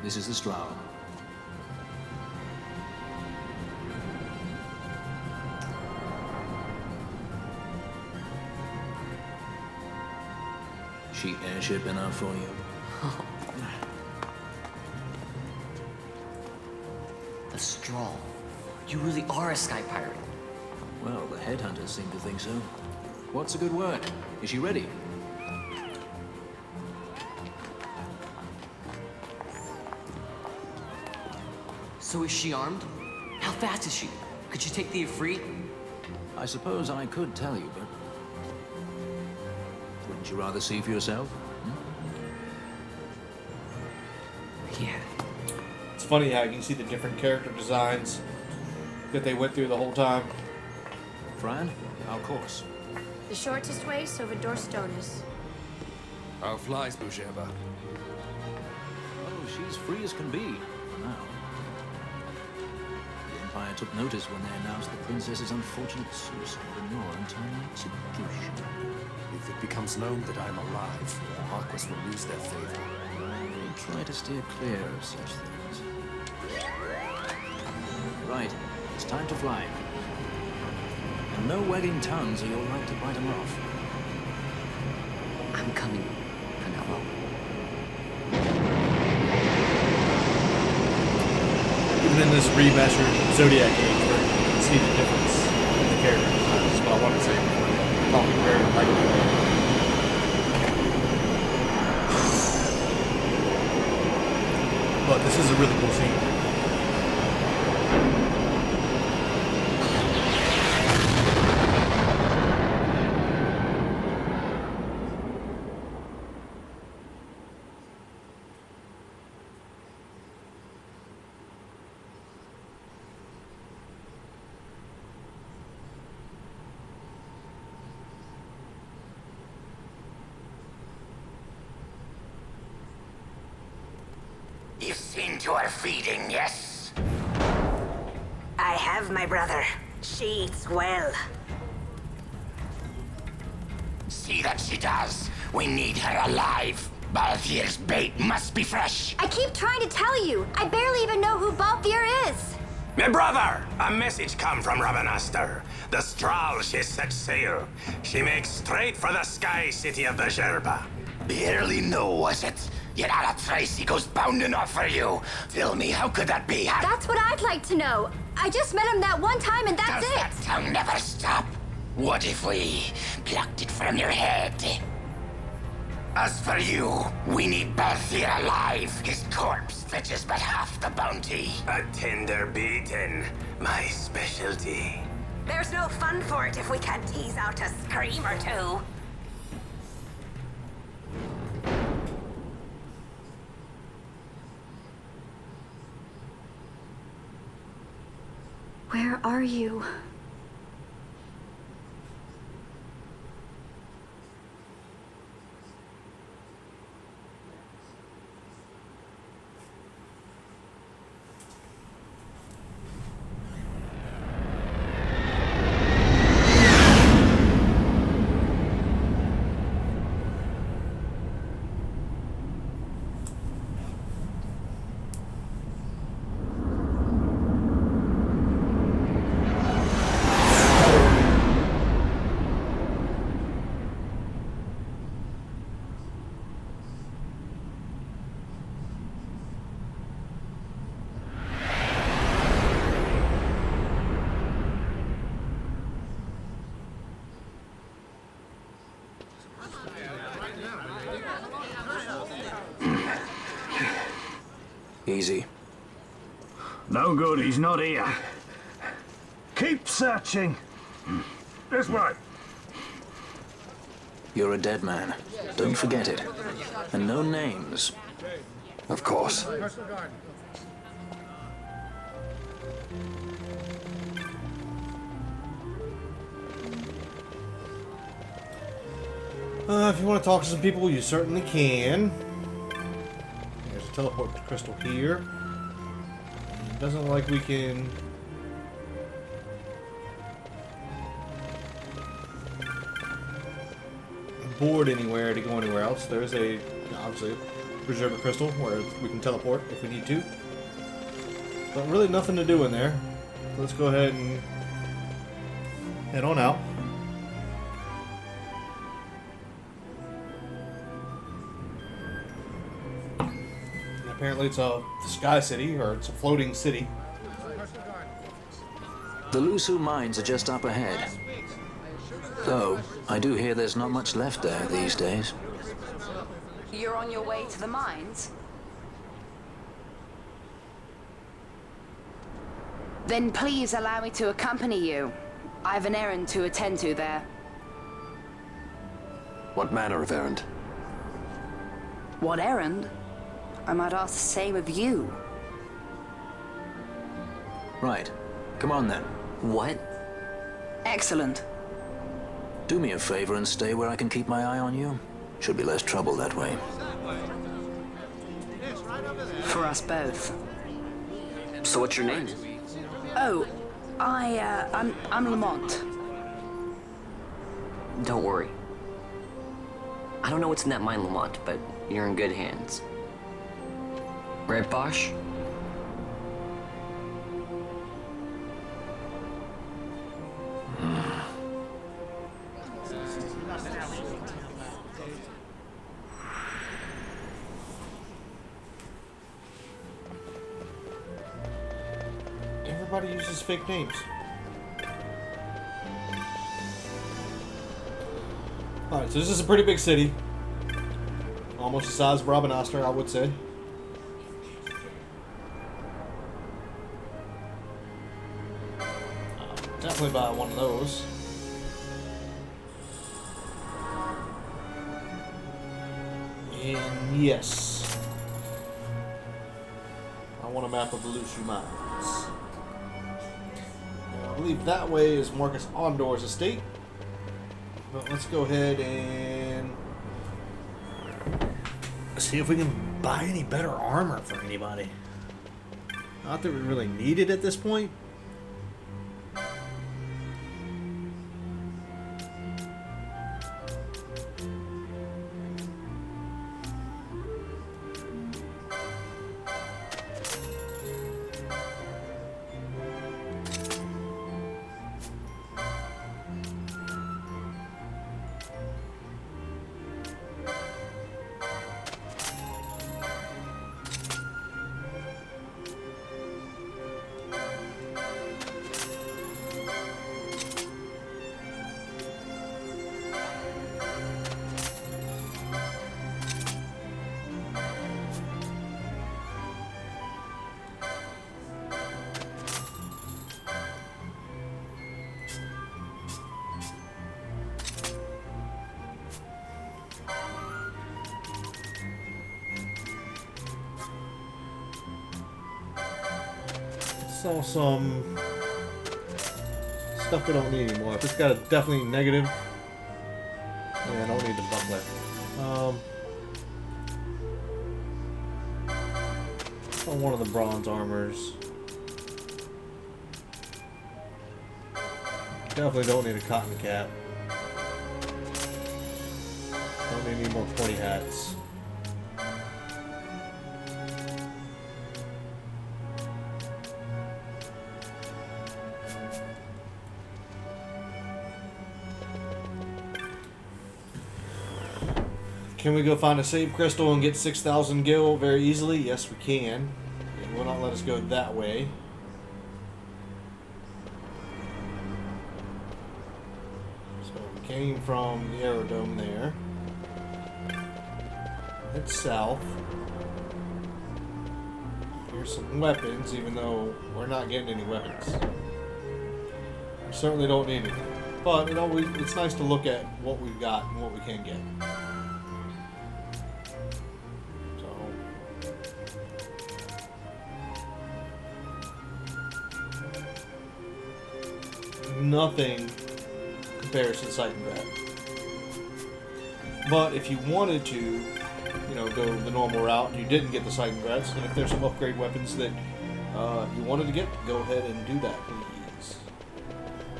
This is the Stroud. She airship enough for you? The Strahl. You really are a sky pirate. Well, the headhunters seem to think so. What's a good word? Is she ready? So is she armed? How fast is she? Could she take the Ifrit? I suppose I could tell you, but... wouldn't you rather see for yourself? Yeah. It's funny how you can see the different character designs that they went through the whole time. Fran, our course. The shortest way, so Vidor Stonis. How flies Bhujerba? Oh, she's free as can be, for now. The Empire took notice when they announced the princess's unfortunate suicide and your untimely execution. If it becomes known that I'm alive, the Marquis will lose their favor. We'll try to steer clear of such things. Right, it's time to fly. And no wagging tongues or you'll like to bite them off. I'm coming, Penelo. Even in this remastered Zodiac game, where you can see the difference in the character design. That's what I want to say before talking very lightly. But this is a really cool scene. You've seen to her feeding, yes? I have, my brother. She eats well. See that she does. We need her alive. Balthier's bait must be fresh. I keep trying to tell you. I barely even know who Balthier is. My brother, a message come from Rabanastre. The Strahl, she set sail. She makes straight for the sky city of Bhujerba. Barely know, was it? Yet a Tracy goes bounding off for you. Tell me, how could that be? That's what I'd like to know. I just met him that one time and that's Does it. that tongue never stop? What if we plucked it from your head? As for you, we need Balthier alive. His corpse fetches but half the bounty. A tender beaten, my specialty. There's no fun for it if we can't tease out a scream or two. Where are you? Easy. No good, he's not here. Keep searching. This way. You're a dead man. Don't forget it. And no names. Of course. If you want to talk to some people, you certainly can. There's a teleport crystal here. It doesn't look like we can... board anywhere to go anywhere else. There's a, obviously, a Bhujerba crystal where we can teleport if we need to. But really nothing to do in there. Let's go ahead and head on out. Apparently it's a sky city, or it's a floating city. The Lusu mines are just up ahead. Though, I do hear there's not much left there these days. You're on your way to the mines? Then please allow me to accompany you. I have an errand to attend to there. What manner of errand? What errand? I might ask the same of you. Right. Come on then. What? Excellent. Do me a favor and stay where I can keep my eye on you. Should be less trouble that way. For us both. So what's your name? Oh, I'm Lamont. Don't worry. I don't know what's in that mine, Lamont, but you're in good hands. Right, Bosch? Everybody uses fake names. Alright, so this is a pretty big city. Almost the size of Rabanastre, I would say. Definitely buy one of those. And yes, I want a map of the Lusu Mines. I believe that way is Marcus Ondor's estate. But let's go ahead and see if we can buy any better armor for anybody. Not that we really need it at this point. saw some stuff we don't need anymore. If it's got a definitely negative, yeah, I don't need the buckler. On one of the bronze armors. Definitely don't need a cotton cap. Don't need any more pointy hats. Can we go find a save crystal and get 6,000 gil very easily? Yes, we can. It will not let us go that way. So we came from the aerodome there. Head south. Here's some weapons, even though we're not getting any weapons. We certainly don't need any. But it's nice to look at what we've got and what we can get. Nothing compares to the sight and grab. But if you wanted to, you know, go the normal route and you didn't get the sight and grabs, and if there's some upgrade weapons that you wanted to get, go ahead and do that, please.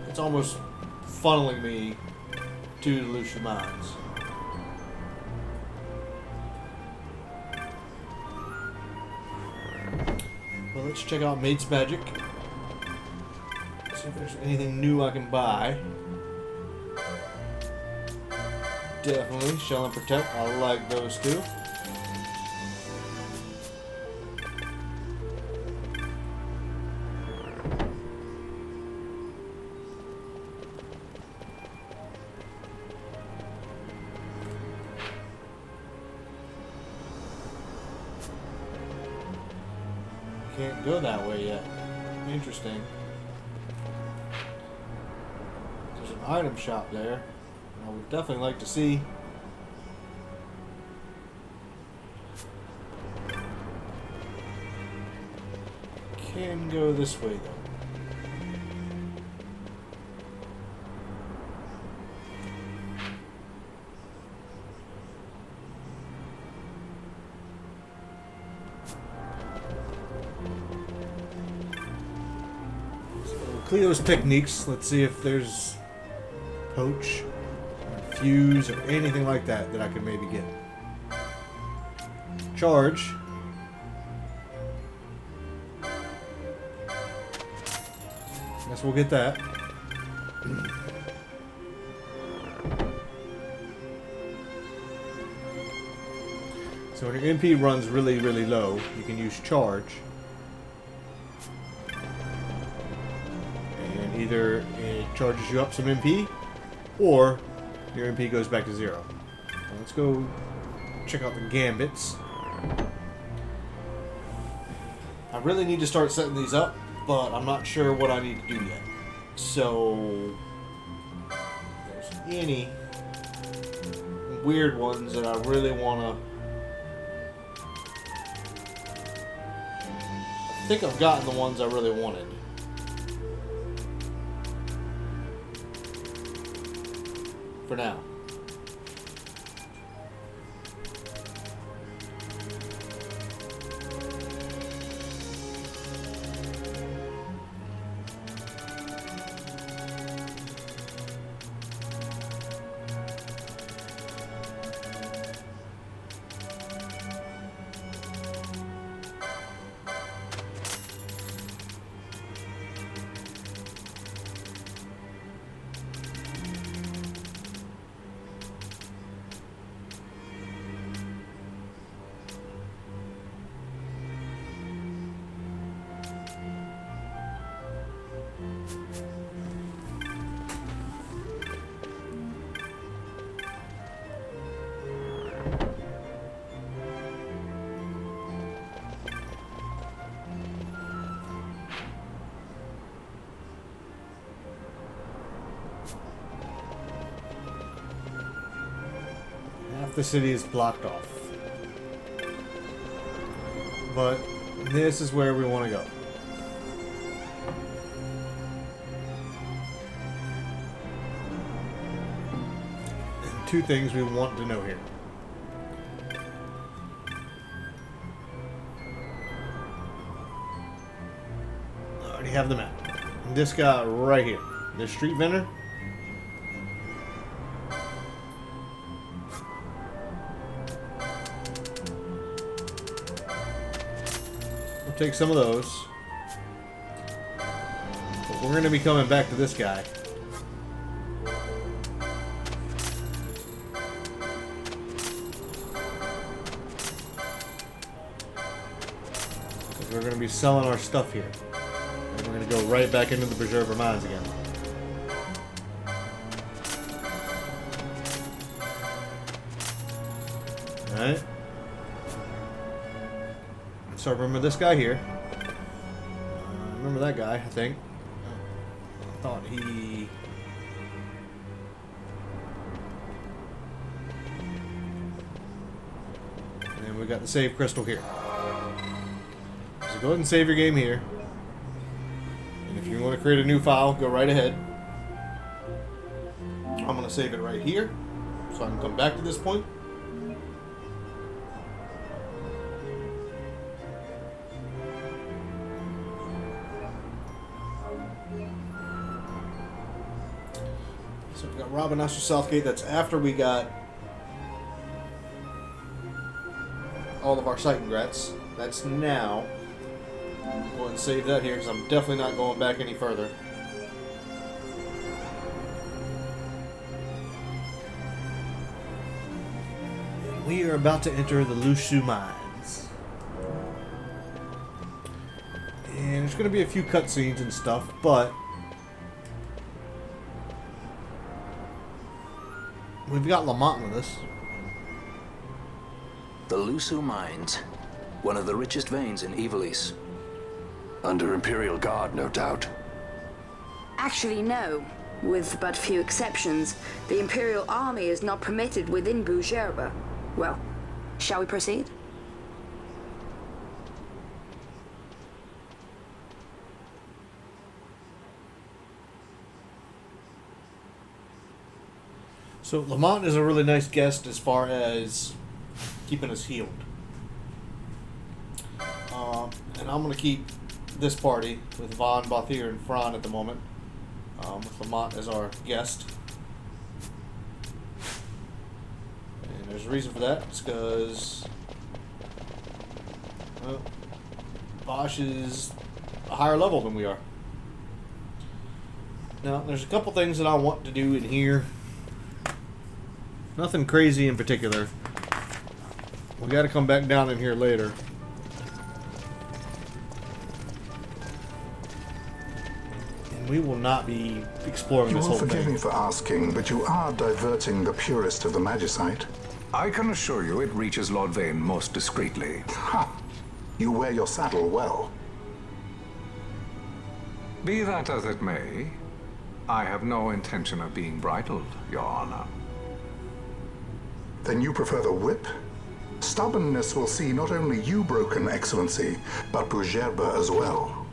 It's almost funneling me to the Lucian Mines. Well, let's check out Maid's Magic. See if there's anything new I can buy. Definitely Shell and Protect. I like those two. Can't go that way yet. Interesting. There's an item shop there. I would definitely like to see. Can go this way though. Cleo's techniques. Let's see if there's poach, or fuse, or anything like that that I could maybe get. Charge. Guess we'll get that. So when your MP runs really, really low, you can use charge. Either it charges you up some MP, or your MP goes back to 0. Now let's go check out the gambits. I really need to start setting these up, but I'm not sure what I need to do yet. So, if there's any weird ones that I really want to... I think I've gotten the ones I really wanted. For now. The city is blocked off. But this is where we want to go. two things we want to know here. I already have the map. This guy right here. This street vendor. We'll take some of those. But we're going to be coming back to this guy. We're going to be selling our stuff here. And we're going to go right back into the Bhujerba mines again. Alright. So remember this guy here. Remember that guy, I think. I thought he... And we got the save crystal here. So go ahead and save your game here. And if you want to create a new file, go right ahead. I'm going to save it right here, so I can come back to this point. So we got Rabanastre Southgate. That's after we got all of our site ingrats. That's now. Go ahead and save that here because I'm definitely not going back any further. We are about to enter the Lushu mines. And there's going to be a few cutscenes and stuff, but we've got Lamont with us. The Lusu Mines, one of the richest veins in Ivalice. Under Imperial Guard, no doubt. Actually, no. With but few exceptions, the Imperial Army is not permitted within Bhujerba. Well, shall we proceed? So Lamont is a really nice guest as far as keeping us healed. And I'm going to keep this party with Vaughn, Balthier, and Fran at the moment, with Lamont as our guest. And there's a reason for that. It's because Bosch is a higher level than we are. Now, there's a couple things that I want to do in here. Nothing crazy in particular. We got to come back down in here later. And we will not be exploring this whole thing. You will forgive me for asking, but you are diverting the purest of the Magicite. I can assure you it reaches Lord Vane most discreetly. Ha! You wear your saddle well. Be that as it may, I have no intention of being bridled, Your Honor. Then you prefer the whip? Stubbornness will see not only you broken, Excellency, but Bhujerba as well.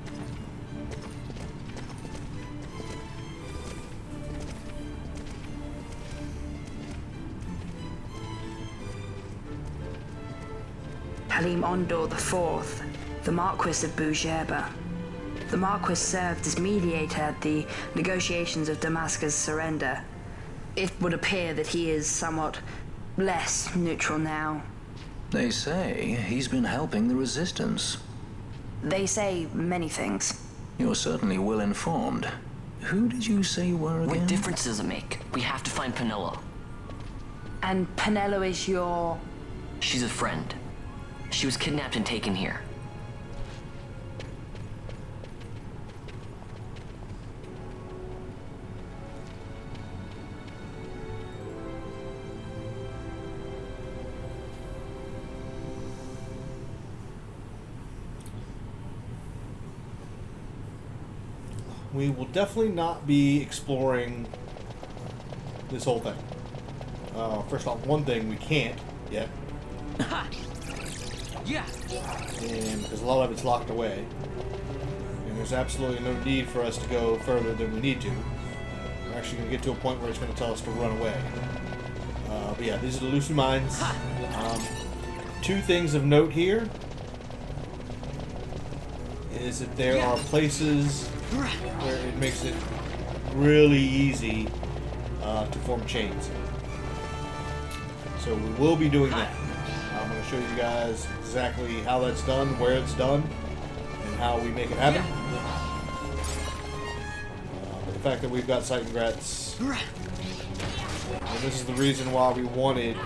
Halim Ondor IV, the Marquis of Bhujerba. The Marquis served as mediator at the negotiations of Damascus' surrender. It would appear that he is somewhat less neutral now. They say he's been helping the resistance. They say many things. You're certainly well informed. Who did you say you were again? What difference does it make? We have to find Penelo. And Penelo is your... She's a friend. She was kidnapped and taken here. We will definitely not be exploring this whole thing. First off, one thing we can't yet. Yeah. And because a lot of it's locked away. And there's absolutely no need for us to go further than we need to. We're actually going to get to a point where it's going to tell us to run away. But yeah, these are the Lucy Mines. Two things of note here is that there are places where it makes it really easy to form chains. So we will be doing that. I'm going to show you guys exactly how that's done, where it's done, and how we make it happen. But the fact that we've got sight and grats, and this is the reason why we wanted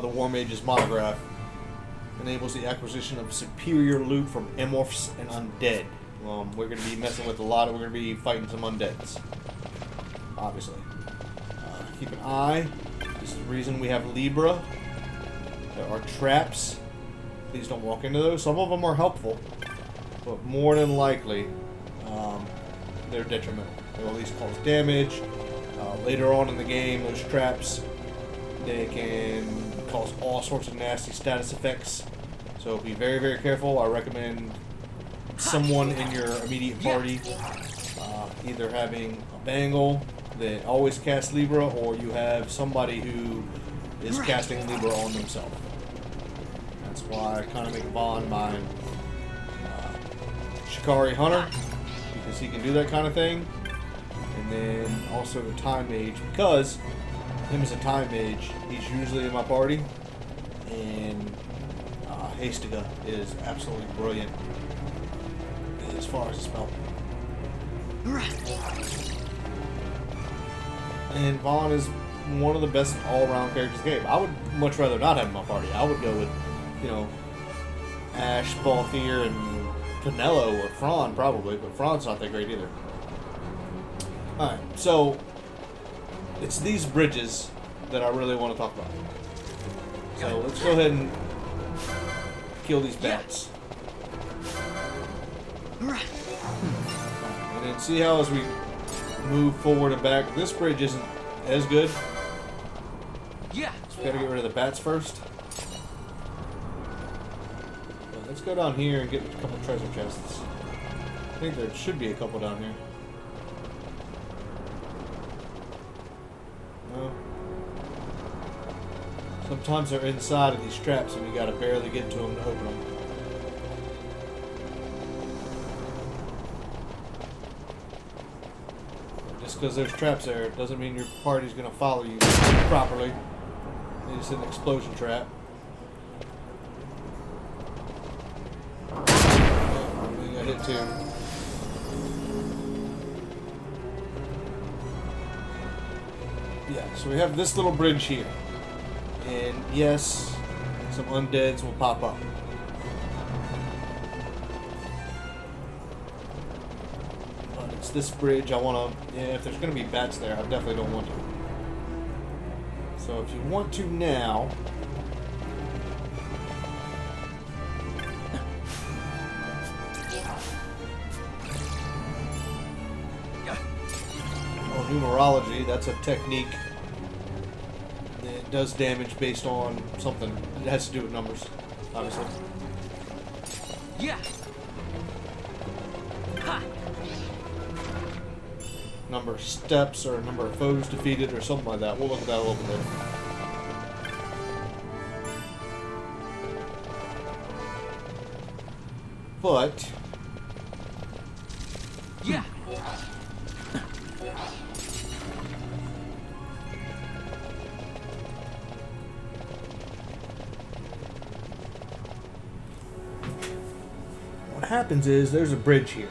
the War Mage's monograph. Enables the acquisition of superior loot from Amorphs and Undead. We're going to be messing with a lot of... We're going to be fighting some Undeads. Obviously. Keep an eye. This is the reason we have Libra. There are traps. Please don't walk into those. Some of them are helpful. But more than likely, they're detrimental. They'll at least cause damage. Later on in the game, those traps, they can cause all sorts of nasty status effects. So be very, very careful. I recommend someone in your immediate party either having a Bangle that always casts Libra, or you have somebody who is casting Libra on themselves. That's why I kind of make Vaughn my Shikari Hunter, because he can do that kind of thing. And then also the Time Mage, because him as a Time Mage, he's usually in my party, and Hastiga is absolutely brilliant as far as a spell. And Vaughn is one of the best all-around characters in the game. I would much rather not have him in my party. I would go with, you know, Ash, Balthier, and Pinello, or Fron probably, but Fron's not that great either. Alright, so it's these bridges that I really want to talk about. So let's go ahead and kill these bats. And then see how as we move forward and back, this bridge isn't as good. Yeah. So we gotta get rid of the bats first. But let's go down here and get a couple treasure chests. I think there should be a couple down here. No. Sometimes they're inside of these traps and you gotta barely get to them to open them. Just because there's traps there doesn't mean your party's gonna follow you properly. It's an explosion trap. I think I hit two. Yeah, so we have this little bridge here. And yes, some undeads will pop up. But it's this bridge I want to... Yeah, if there's going to be bats there, I definitely don't want to. So if you want to now... Oh, numerology, that's a technique. It does damage based on something. It has to do with numbers, obviously. Yeah. Ha. Number of steps or number of foes defeated or something like that. We'll look at that a little bit later. But yeah. What happens is there's a bridge here.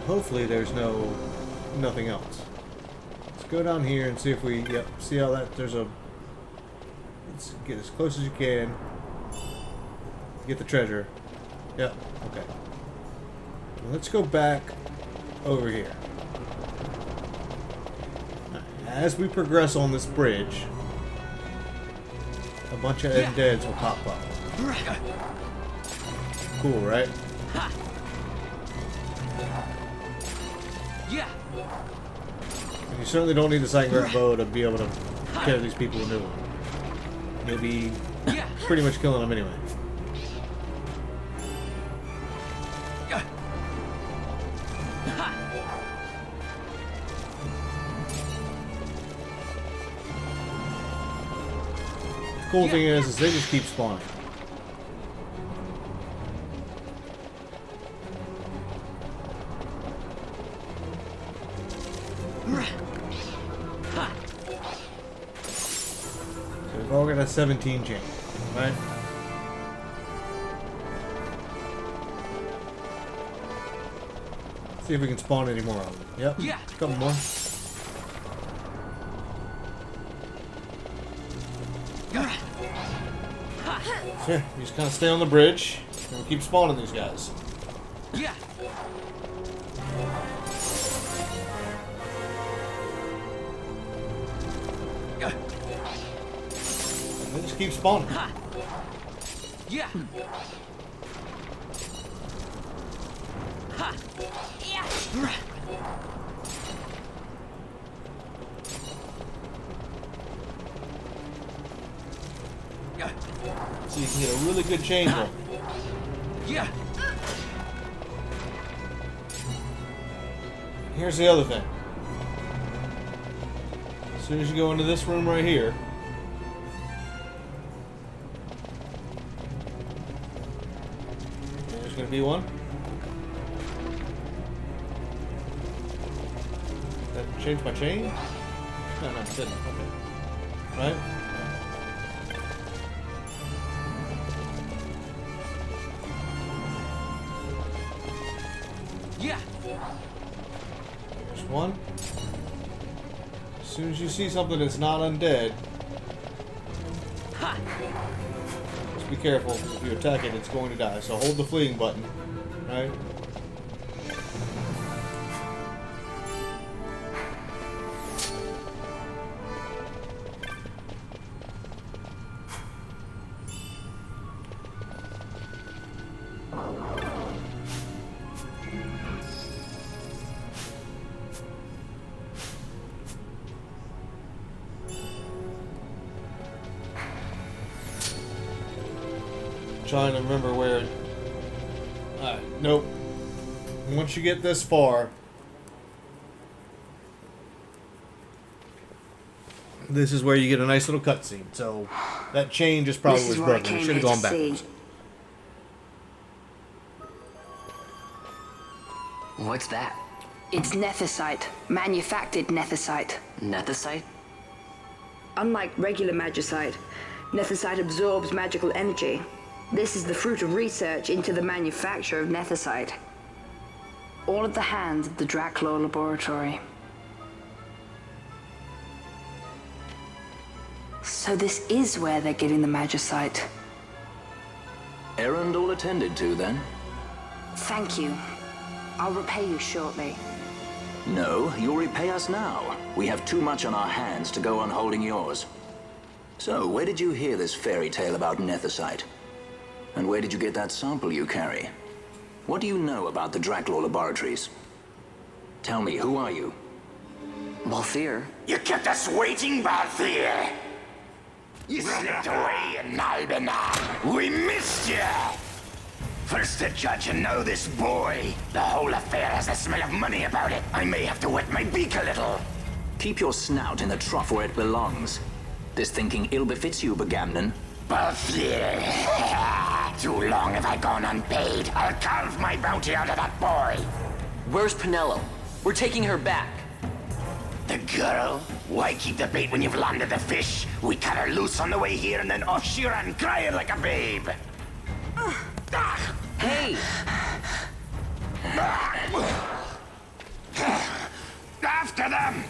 Hopefully there's nothing else. Let's go down here and see if we, yep, see how that, there's a, let's get as close as you can. Get the treasure. Yep, okay. Now let's go back over here. As we progress on this bridge, a bunch of undeads will pop up. Cool, right? Yeah. And you certainly don't need the Sight Grab bow to be able to tear these people a new one. You'll be pretty much killing them anyway. Cool thing is they just keep spawning. So we've all got a 17 chain, right? See if we can spawn any more of them. Yep. Yeah. A couple more. So yeah, you just kind of stay on the bridge and we'll keep spawning these guys. Yeah. And they just keep spawning. Yeah. So you can get a really good chain going. Yeah. Here's the other thing. As soon as you go into this room right here, there's going to be one. That changed my chain? No, it didn't. Okay. Right? Yeah. There's one. As soon as you see something that's not undead, just be careful. If you attack it, it's going to die. So hold the fleeing button, right? Trying to remember where. Alright, nope. Once you get this far, this is where you get a nice little cutscene. So that chain just probably was broken. It should have gone backwards. What's that? It's nethicite, manufactured nethicite. Nethicite? Unlike regular magicite, nethicite absorbs magical energy. This is the fruit of research into the manufacture of nethicite. All at the hands of the Draclaw Laboratory. So this is where they're getting the magicite. Errand all attended to, then? Thank you. I'll repay you shortly. No, you'll repay us now. We have too much on our hands to go on holding yours. So, where did you hear this fairy tale about nethicite? And where did you get that sample you carry? What do you know about the Draclaw Laboratories? Tell me, who are you? Balthier. You kept us waiting, Balthier. You slipped away in Albanar. We missed you. First the judge and now this boy. The whole affair has a smell of money about it. I may have to wet my beak a little. Keep your snout in the trough where it belongs. This thinking ill befits you, Begamnon. Balthier. Too long have I gone unpaid. I'll carve my bounty out of that boy. Where's Penelo? We're taking her back. The girl? Why keep the bait when you've landed the fish? We cut her loose on the way here and then off she ran crying like a babe. Hey! After them!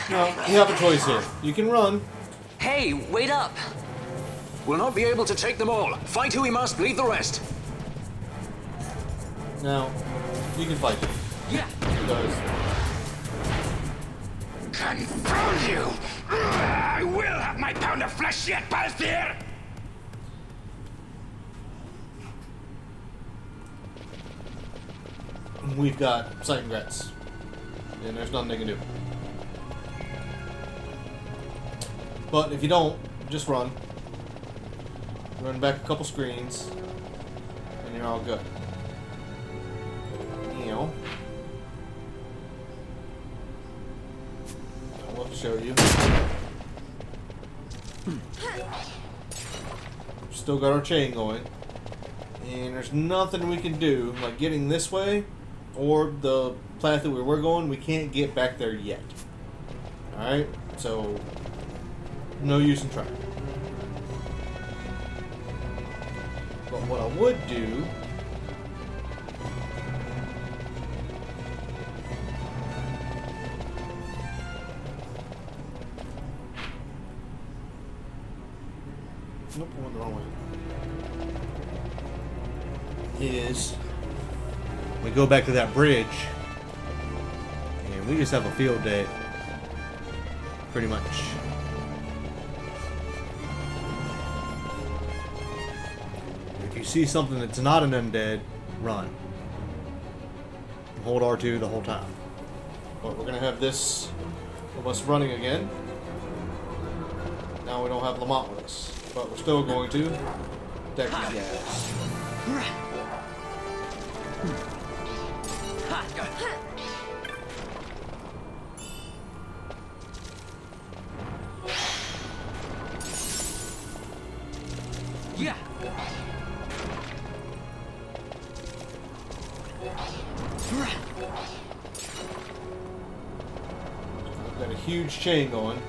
No, you have a choice here. You can run. Hey, wait up! We'll not be able to take them all. Fight who we must, leave the rest. Now, you can fight them. Yeah. Because Confound you! I will have my pound of flesh yet, Balthier! we've got sight and regrets. And there's nothing they can do. But if you don't, just run. Run back a couple screens, and you're all good. I'll show you. Still got our chain going, and there's nothing we can do, like getting this way, or the path that we were going. We can't get back there yet. All right, so no use in trying. But what I would do nope, I went the wrong way. Is we go back to that bridge and we just have a field day. Pretty much. If you see something that's not an undead, run. Hold R2 the whole time. But we're gonna have this of us running again. Now we don't have Lamont with us. But we're still going to attack these guys. Yeah. We've got a huge chain going.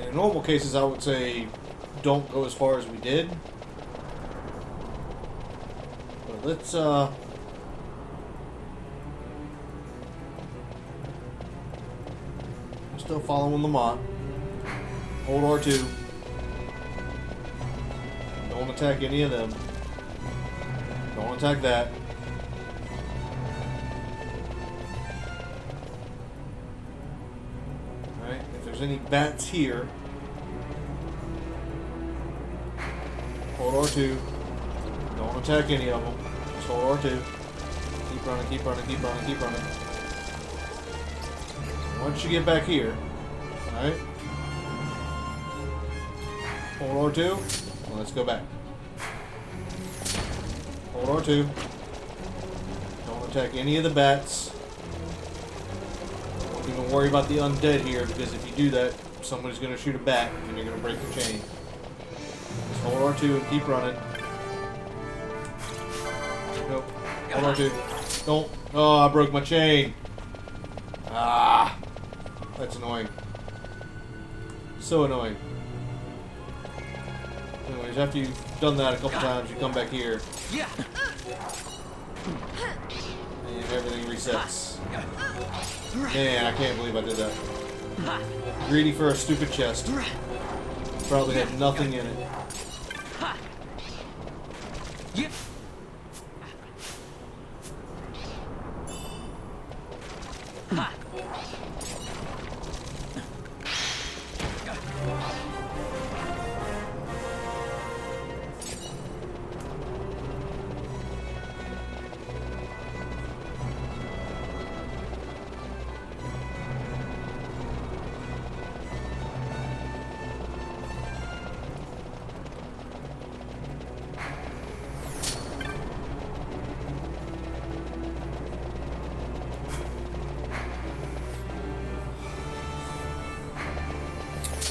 In normal cases, I would say don't go as far as we did. But let's still following Lamont. Hold R2. Don't attack any of them. Don't attack that. Alright, if there's any bats here, hold R2. Don't attack any of them. Just hold R2. Keep running, keep running, keep running, keep running. Once you get back here, alright? Hold R2. Well, let's go back. Hold R2. Don't attack any of the bats. Don't even worry about the undead here, because if you do that, somebody's going to shoot a bat and you're going to break the chain. Just hold R2 and keep running. Nope. Hold R2. Don't. Oh, I broke my chain. Ah. That's annoying. So annoying. Anyways, after you've done that a couple times, you come back here. And everything resets. Man, I can't believe I did that. Greedy for a stupid chest. Probably had nothing in it.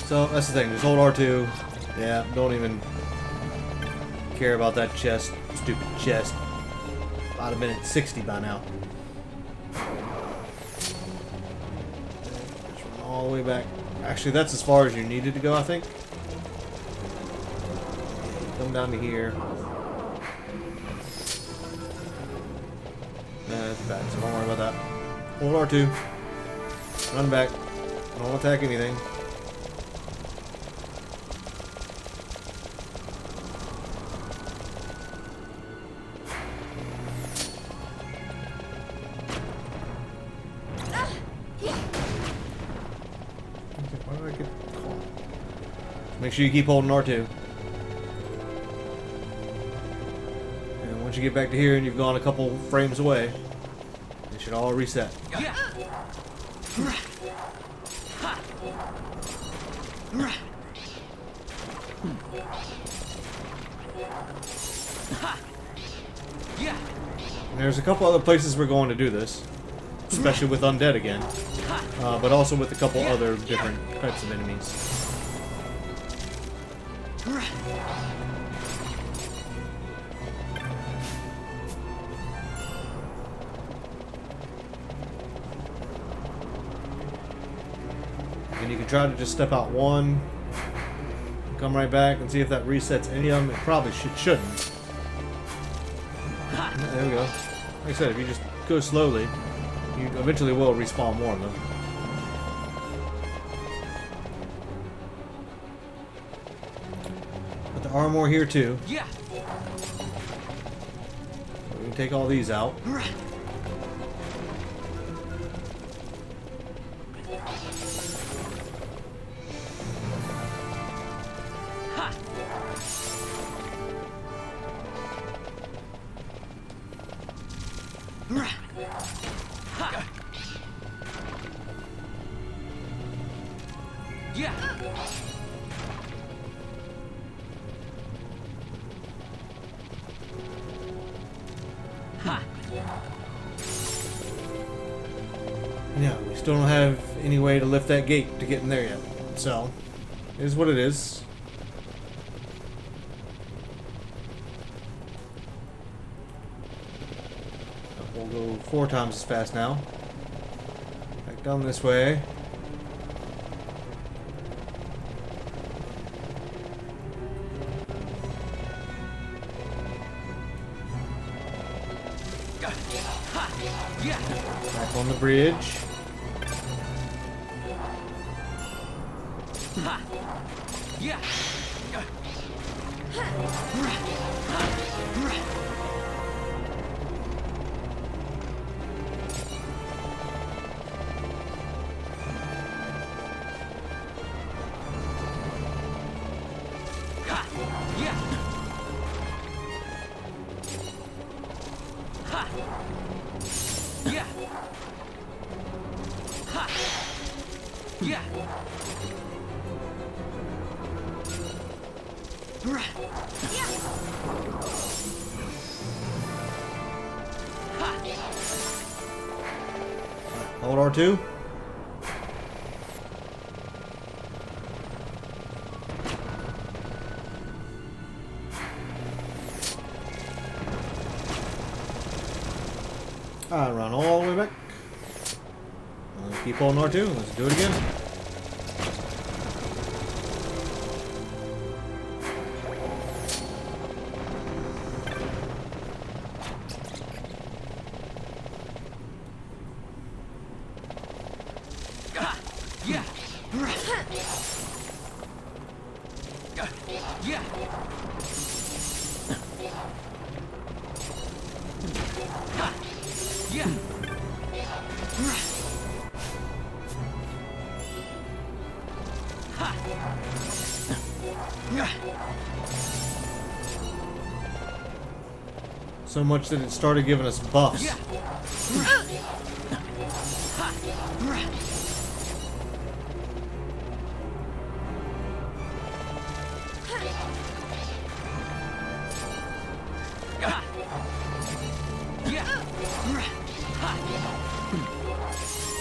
So that's the thing, just hold R2. Yeah, don't even care about that chest. Stupid chest. About a minute 60 by now. Just run all the way back. Actually, that's as far as you needed to go, I think. Come down to here. Nah, that's bad, so don't worry about that. Hold R2. Run back. Don't attack anything. Make sure you keep holding R2. And once you get back to here and you've gone a couple frames away, it Should all reset. Yeah. Yeah. And there's a couple other places we're going to do this, especially with undead again, but also with a couple other different types of enemies. And you can try to just step out one, come right back, and see if that resets any of them. It probably shouldn't. There we go. Like I said, if you just go slowly, you eventually will respawn more of them. But there are more here too. Yeah. We can take all these out. Yeah. Yeah, we still don't have any way to lift that gate to get in there yet. So, it is what it is. We'll go 4 times as fast now. Back down this way. Back on the bridge. Yeah. Yeah. Hold R2. Run all the way back. Keep holding R2. Let's do it again. So much that it started giving us buffs.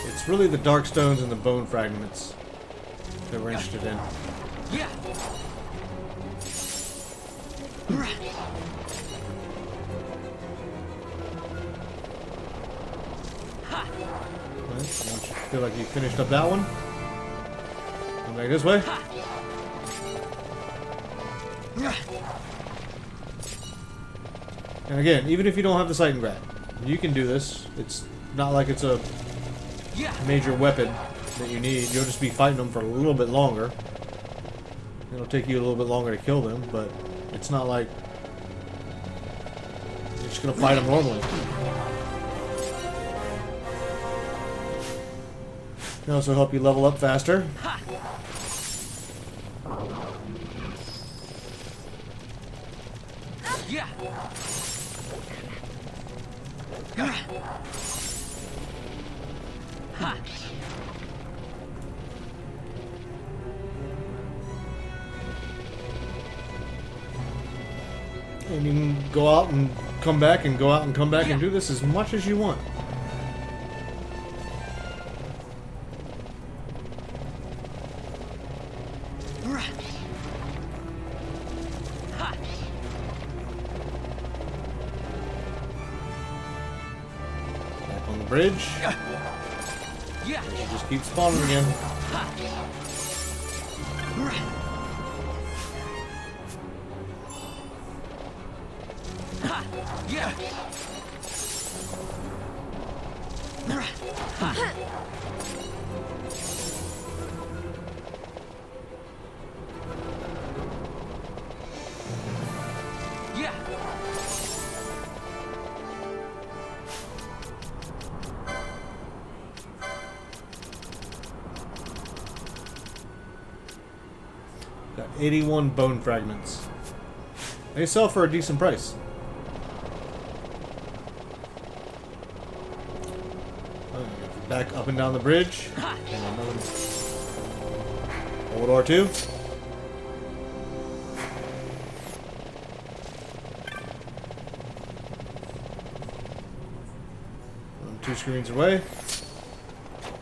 It's really the dark stones and the bone fragments that we're interested in. Yeah. Once you feel like you finished up that one, come back this way. And again, even if you don't have the sight and grab, you can do this. It's not like it's a major weapon that you need. You'll just be fighting them for a little bit longer. It'll take you a little bit longer to kill them, but it's not like you're just gonna fight them normally. Can also help you level up faster. Yeah. And you can go out and come back and go out and come back and do this as much as you want. Back on the bridge. Yeah. It just keeps spawning again. Yeah. Yeah. Got 81 bone fragments. They sell for a decent price. Back up and down the bridge. And another old R2. I'm 2 screens away.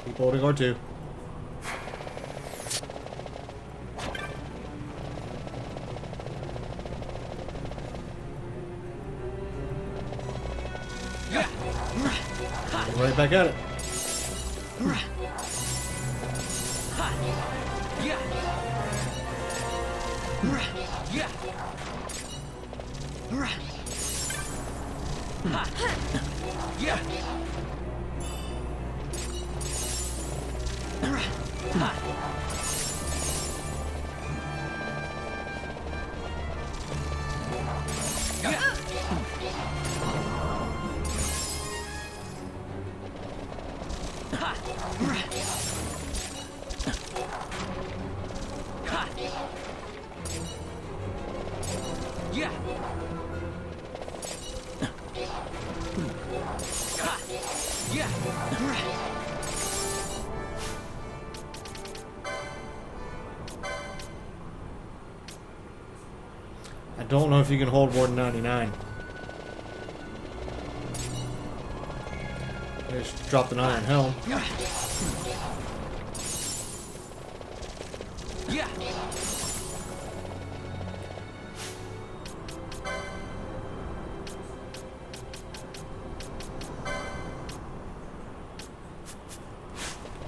Keep holding R2. Right back at it. I don't know if you can hold more than 99. I just dropped an iron helm. Yeah.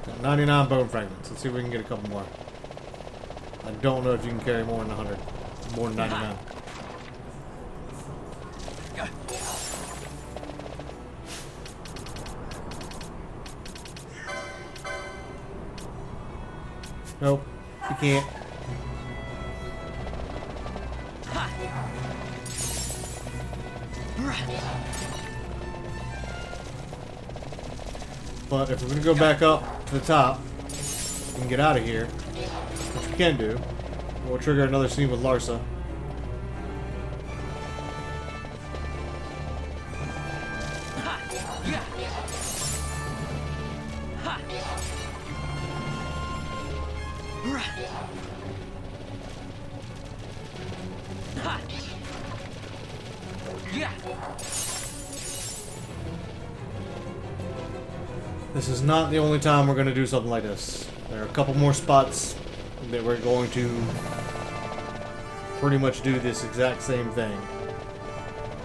Got 99 bone fragments. Let's see if we can get a couple more. I don't know if you can carry more than 100. More than 99. Nope, you can't. But if we're going to go back up to the top and get out of here, which we can do, we'll trigger another scene with Larsa. This is not the only time we're going to do something like this. There are a couple more spots that we're going to pretty much do this exact same thing.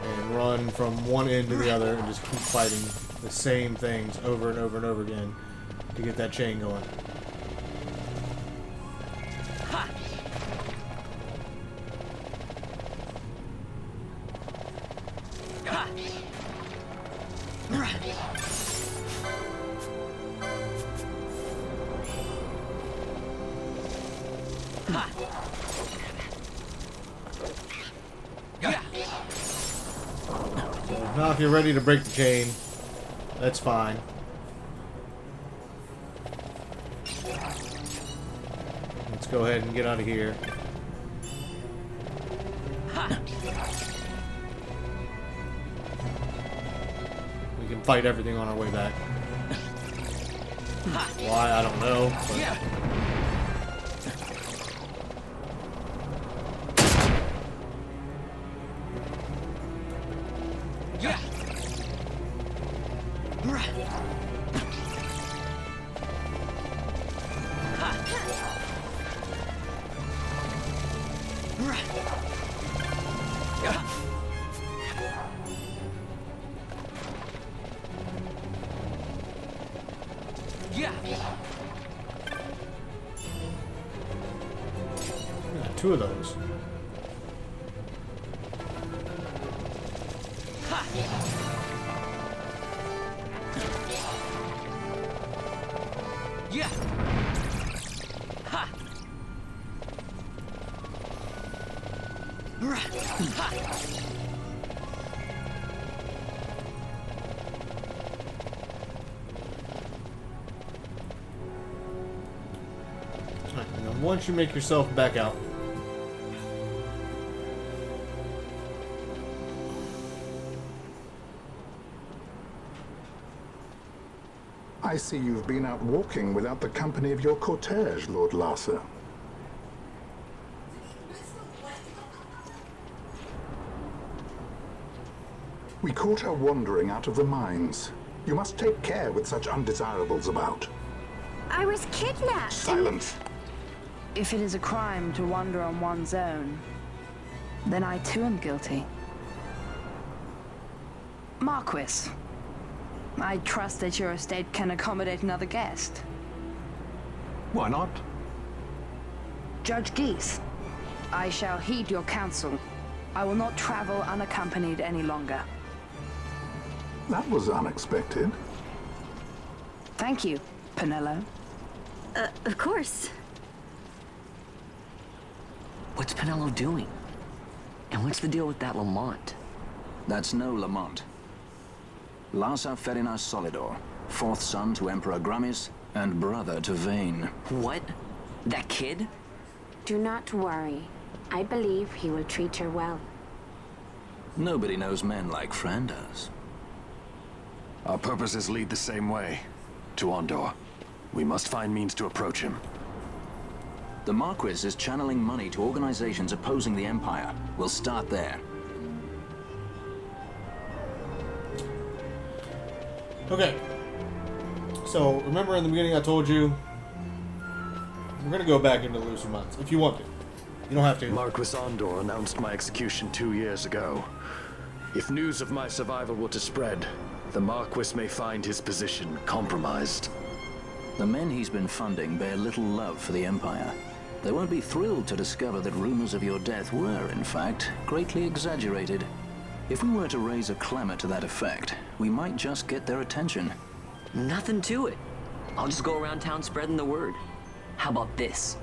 And run from one end to the other and just keep fighting the same things over and over and over again to get that chain going. Now if you're ready to break the chain, that's fine. Let's go ahead and get out of here. We can fight everything on our way back. Why, I don't know. But... Yeah. Yeah. Yeah. Two of those. Yeah. Ha. And then once you make yourself back out. I see you've been out walking without the company of your cortege, Lord Larsa. We caught her wandering out of the mines. You must take care with such undesirables about. I was kidnapped. Silence. If it is a crime to wander on one's own, then I too am guilty. Marquis, I trust that your estate can accommodate another guest. Why not? Judge Geese, I shall heed your counsel. I will not travel unaccompanied any longer. That was unexpected. Thank you, Penello. Of course. What's Penello doing? And what's the deal with that Lamont? That's no Lamont. Larsa Ferinas Solidor, fourth son to Emperor Gramis and brother to Vane. What? That kid? Do not worry. I believe he will treat her well. Nobody knows men like Fran does. Our purposes lead the same way. To Ondor. We must find means to approach him. The Marquis is channeling money to organizations opposing the Empire. We'll start there. Okay. So, remember in the beginning I told you we're going to go back into looser months, if you want to. You don't have to. Marquis Ondor announced my execution 2 years ago. If news of my survival were to spread, the Marquis may find his position compromised. The men he's been funding bear little love for the Empire. They won't be thrilled to discover that rumors of your death were, in fact, greatly exaggerated. If we were to raise a clamor to that effect, we might just get their attention. Nothing to it. I'll just go around town spreading the word. How about this?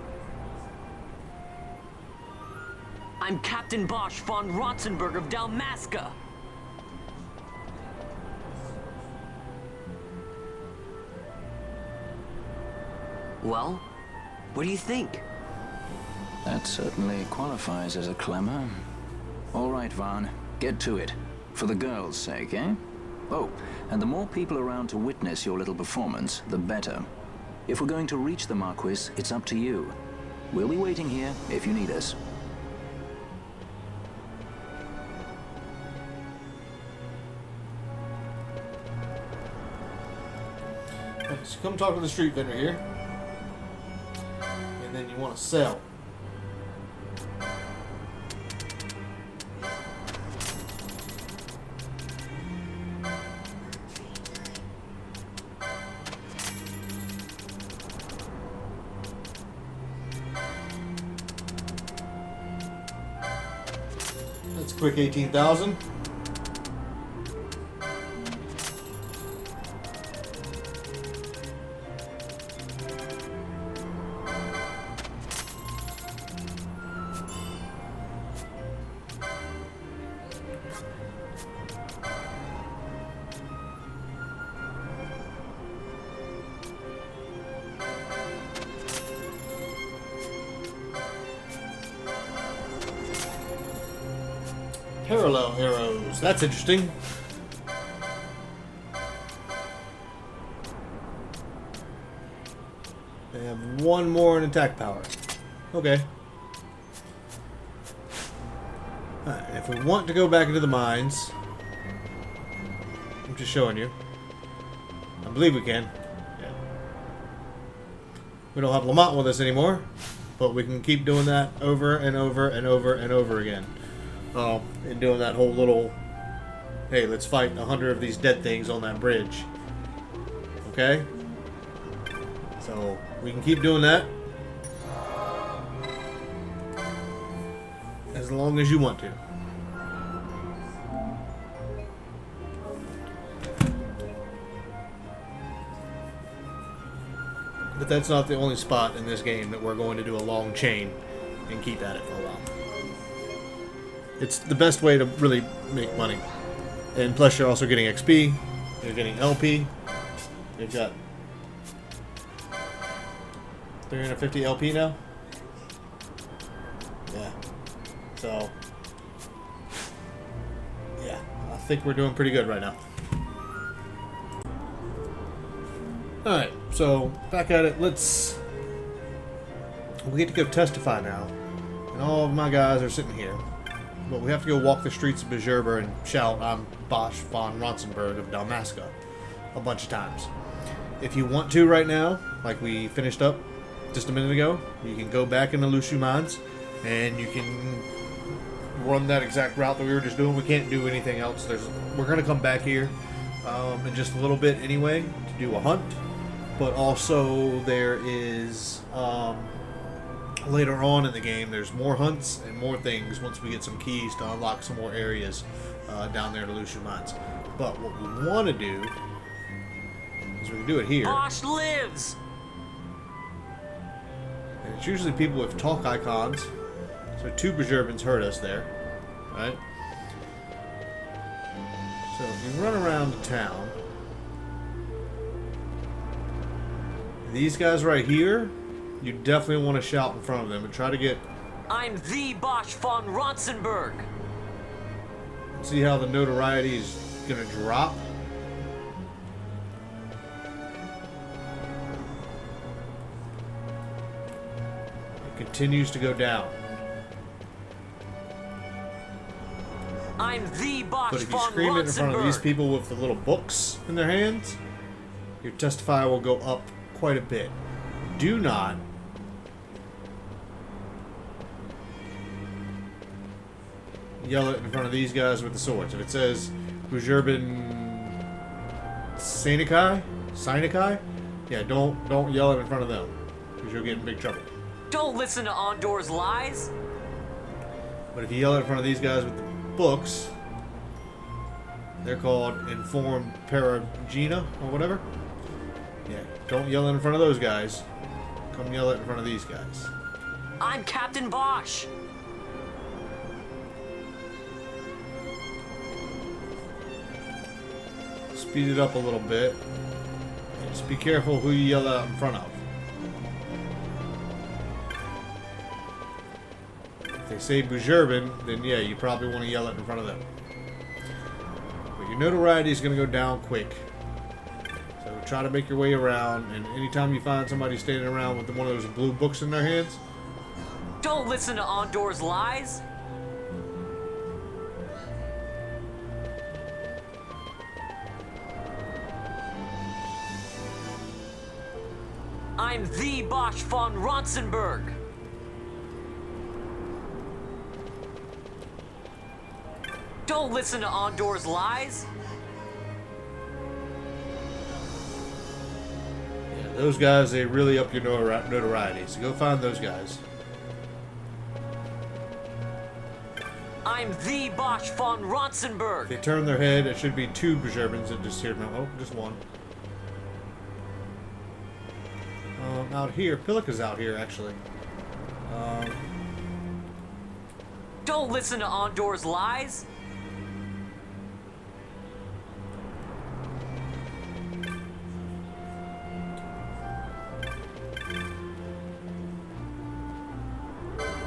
I'm Captain Bosch von Rotzenburg of Dalmasca. Well, what do you think? That certainly qualifies as a clamor. All right, Van, get to it. For the girls' sake, eh? Oh, and the more people around to witness your little performance, the better. If we're going to reach the Marquis, it's up to you. We'll be waiting here if you need us. So come talk to the street vendor here. And then you want to sell. That's a quick 18,000. Parallel arrows. That's interesting. have one more in attack power. Okay. Alright, if we want to go back into the mines, I'm just showing you. I believe we can. Yeah. We don't have Lamont with us anymore, but we can keep doing that over and over and over and over again. And doing that whole little, hey, let's fight 100 of these dead things on that bridge. Okay? So, we can keep doing that as long as you want to. But that's not the only spot in this game that we're going to do a long chain and keep at it for a while. It's the best way to really make money. And plus you're also getting XP, you're getting LP, you've got 350 LP now? Yeah. So, yeah, I think we're doing pretty good right now. Alright, so back at it. We get to go testify now. And all of my guys are sitting here. But we have to go walk the streets of Bhujerba and shout, "I'm Bosch von Ronsenberg of Dalmasca," a bunch of times. If you want to right now, like we finished up just a minute ago, you can go back into Lushu Mines and you can run that exact route that we were just doing. We can't do anything else. We're going to come back here in just a little bit anyway to do a hunt. But also there is, later on in the game, there's more hunts and more things once we get some keys to unlock some more areas down there in the Lushu Mines. But what we want to do is we can do it here. Bosch lives! And it's usually people with talk icons. So 2 Bhujerbans heard us there. Right? So if you run around the town, these guys right here, you definitely want to shout in front of them and try to get... I'm the Bosch von Ronsenberg! See how the notoriety is going to drop? It continues to go down. I'm the Bosch But if you von scream it in front of these Ronsenberg! people with the little books in their hands, your testify will go up quite a bit. Do not yell it in front of these guys with the swords. If it says Bhujerban Sinekai, yeah, don't yell it in front of them, because you'll get in big trouble. Don't listen to Ondor's lies! But if you yell it in front of these guys with the books, they're called Informed Paragina or whatever. Yeah, don't yell it in front of those guys. Come yell it in front of these guys. I'm Captain Bosch! Speed it up a little bit. And just be careful who you yell out in front of. If they say Bhujerban, then yeah, you probably want to yell it in front of them. But your notoriety is going to go down quick. So try to make your way around, and anytime you find somebody standing around with one of those blue books in their hands, Don't listen to Ondor's lies! I'm the Bosch von Ronsenberg! Don't listen to Ondor's lies! yeah, those guys, they really up your notoriety. So go find those guys. I'm the Bosch von Ronsenberg! If they turn their head, it should be 2 Bhujerbans that just here now. Oh, just 1. Out here, Pilika's out here actually. Don't listen to Ondor's lies!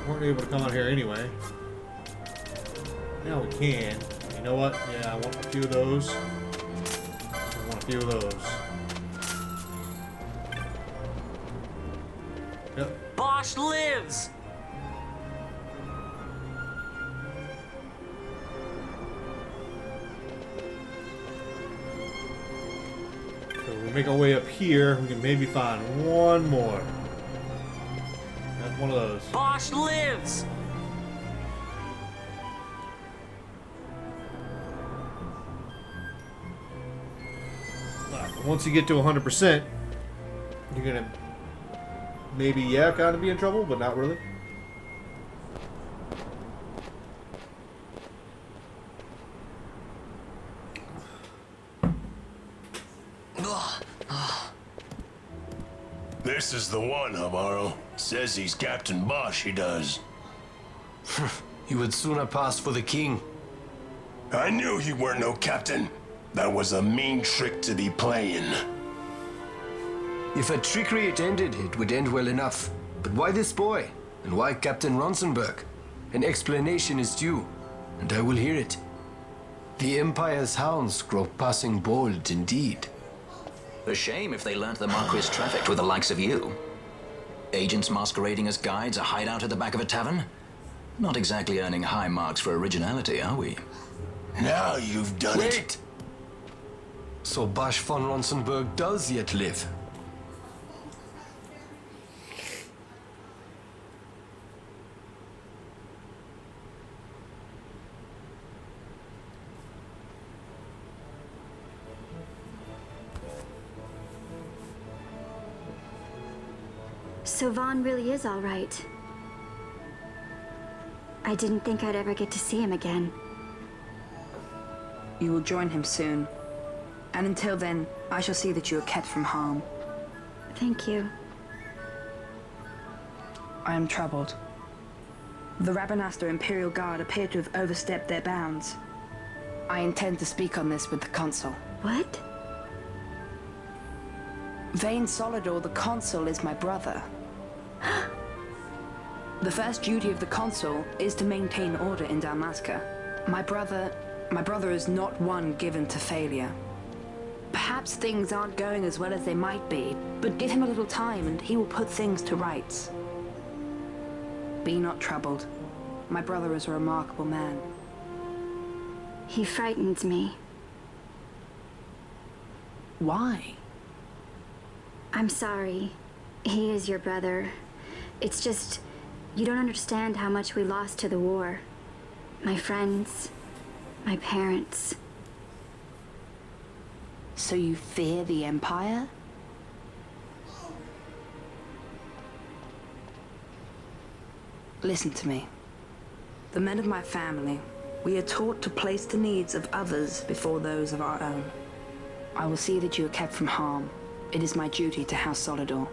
Weren't able to come out here anyway. Now we can. You know what? Yeah, I want a few of those. I want a few of those. Yep. Bosch lives! So we make our way up here. We can maybe find one more. Got one of those. Bosch lives! Once you get to 100%, you're gonna maybe, yeah, kind of be in trouble, but not really. This is the one, Amaro. Says he's Captain Bosch, he does. He would sooner pass for the king. I knew he weren't no captain. That was a mean trick to be playing. If a trickery it ended, it would end well enough. But why this boy? And why Captain Ronsenberg? An explanation is due, and I will hear it. The Empire's hounds grow passing bold indeed. A shame if they learnt the Marquis trafficked with the likes of you. Agents masquerading as guides, a hideout at the back of a tavern? Not exactly earning high marks for originality, are we? Now you've done it. Wait! So Bosch von Ronsenberg does yet live? So Vaughn really is all right. I didn't think I'd ever get to see him again. You will join him soon. And until then, I shall see that you are kept from harm. Thank you. I am troubled. The Rabanastre Imperial Guard appear to have overstepped their bounds. I intend to speak on this with the Consul. What? Vane Solidor, the Consul, is my brother. The first duty of the Consul is to maintain order in Dalmasca. My brother is not one given to failure. Perhaps things aren't going as well as they might be, but give him a little time and he will put things to rights. Be not troubled. My brother is a remarkable man. He frightens me. Why? I'm sorry. He is your brother. It's just, you don't understand how much we lost to the war. My friends, my parents. So you fear the Empire? Listen to me. The men of my family, we are taught to place the needs of others before those of our own. I will see that you are kept from harm. It is my duty to House Solidor.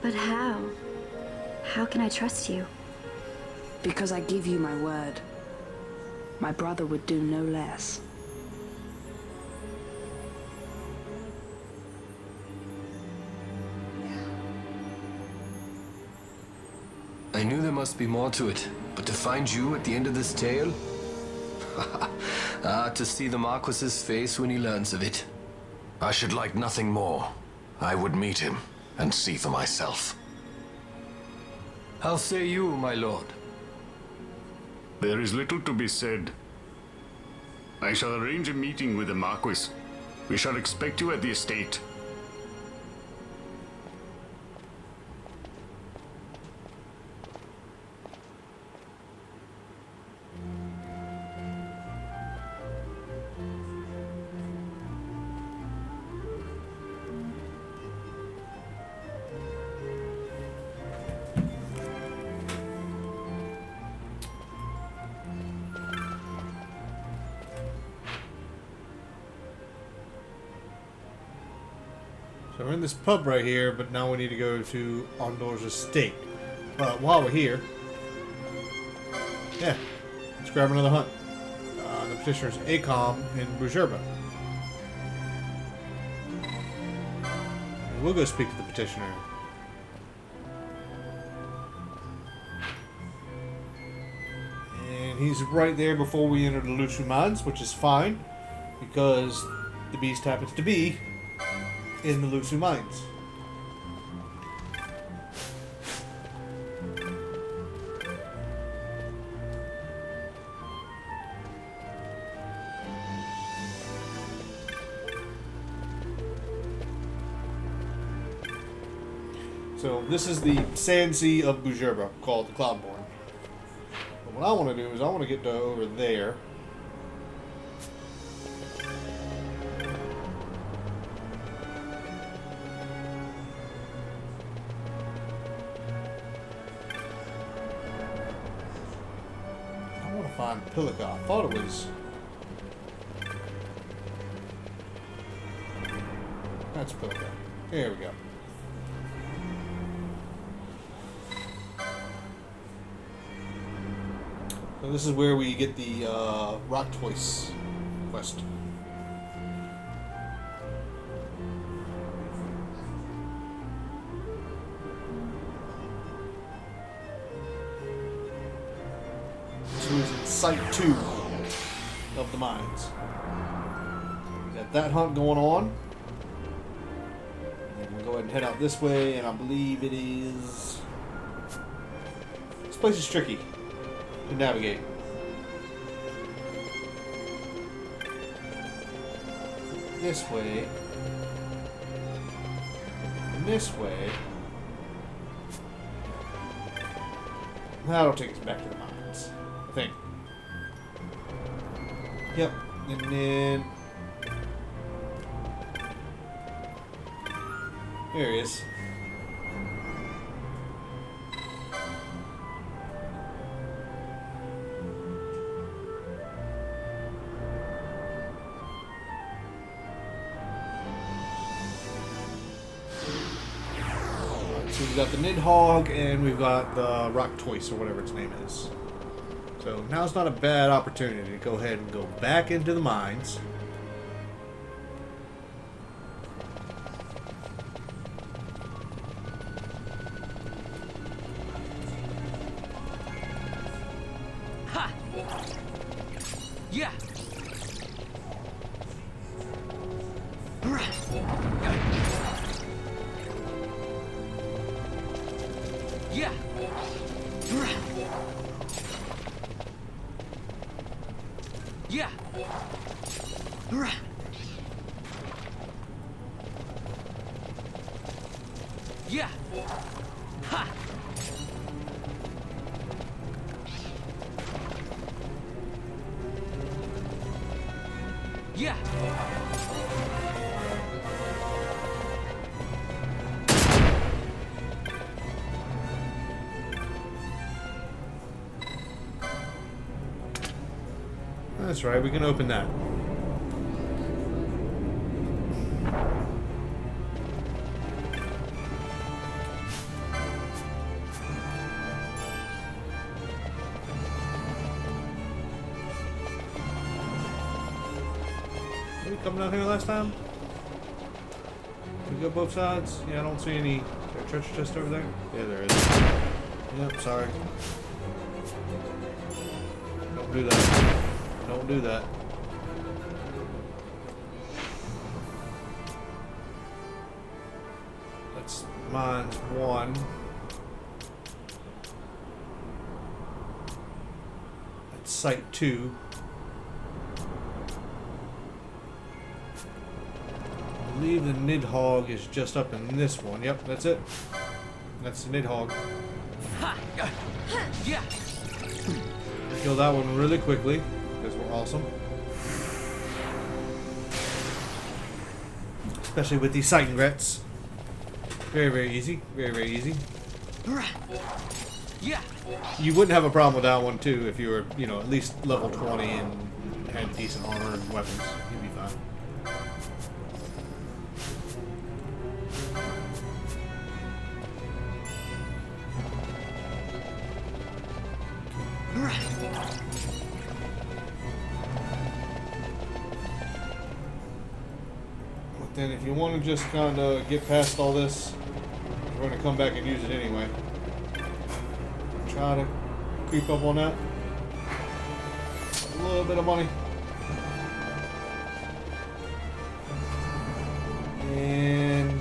But how? How can I trust you? Because I give you my word. My brother would do no less. I knew there must be more to it, but to find you at the end of this tale? To see the Marquis's face when he learns of it. I should like nothing more. I would meet him and see for myself. How say you, my lord? There is little to be said. I shall arrange a meeting with the Marquis. We shall expect you at the estate. So we're in this pub right here, but now we need to go to Ondor's estate. But while we're here, yeah, let's grab another hunt. The petitioner's Acom in Bhujerba. And we'll go speak to the petitioner. And he's right there before we enter the Lusu Mines, which is fine, because the beast happens to be in the Lusu Mines. So this is the Sand Sea of Bhujerba, called the Cloudborn. But what I want to do is I want to get to over there. I want to find Pilica. I thought it was... That's Pilica. There we go. So this is where we get the Rock Twice quest. This was in Site 2 of the mines. We got that hunt going on. And we'll go ahead and head out this way, and I believe it is... This place is tricky to navigate. This way. And this way. That'll take us back to the mines, I think. Yep. And then... There he is. So we've got the Nidhogg and we've got the Rock Twice, or whatever its name is. So now's not a bad opportunity to go ahead and go back into the mines. Ha! Yeah! Yeah! Yeah! Yeah! Ha! Yeah! That's right, we can open that. Did we come down here last time? Did we go both sides? Yeah, I don't see any. Is there a treasure chest over there? Yeah, there is. Yep, sorry. Don't do that. Don't do that. That's mine's 1. That's Site 2. I believe the Nidhogg is just up in this one. Yep, that's it. That's the Nidhogg. Yeah! Kill that one really quickly, because we're awesome. Especially with these sight ingrets. Very, very easy. Very, very easy. Yeah! You wouldn't have a problem with that one, too, if you were, you know, at least level 20 and had decent armor and weapons. You'd be fine. But then if you want to just kind of get past all this, we're going to come back and use it anyway. Try to creep up on that. A little bit of money. And...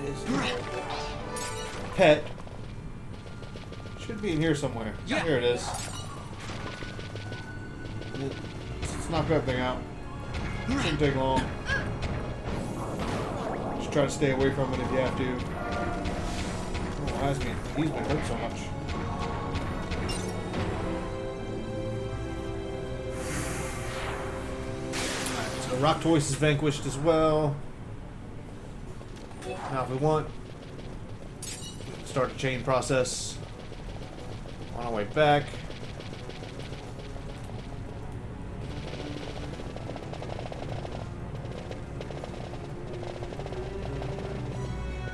his pet. Should be in here somewhere. Here it is. Let's knock that thing out. Shouldn't take long. Just try to stay away from it if you have to. Oh, why has he's been hurt so much. Alright, so Rock Toys is vanquished as well. Now if we want, we can start a chain process on our way back.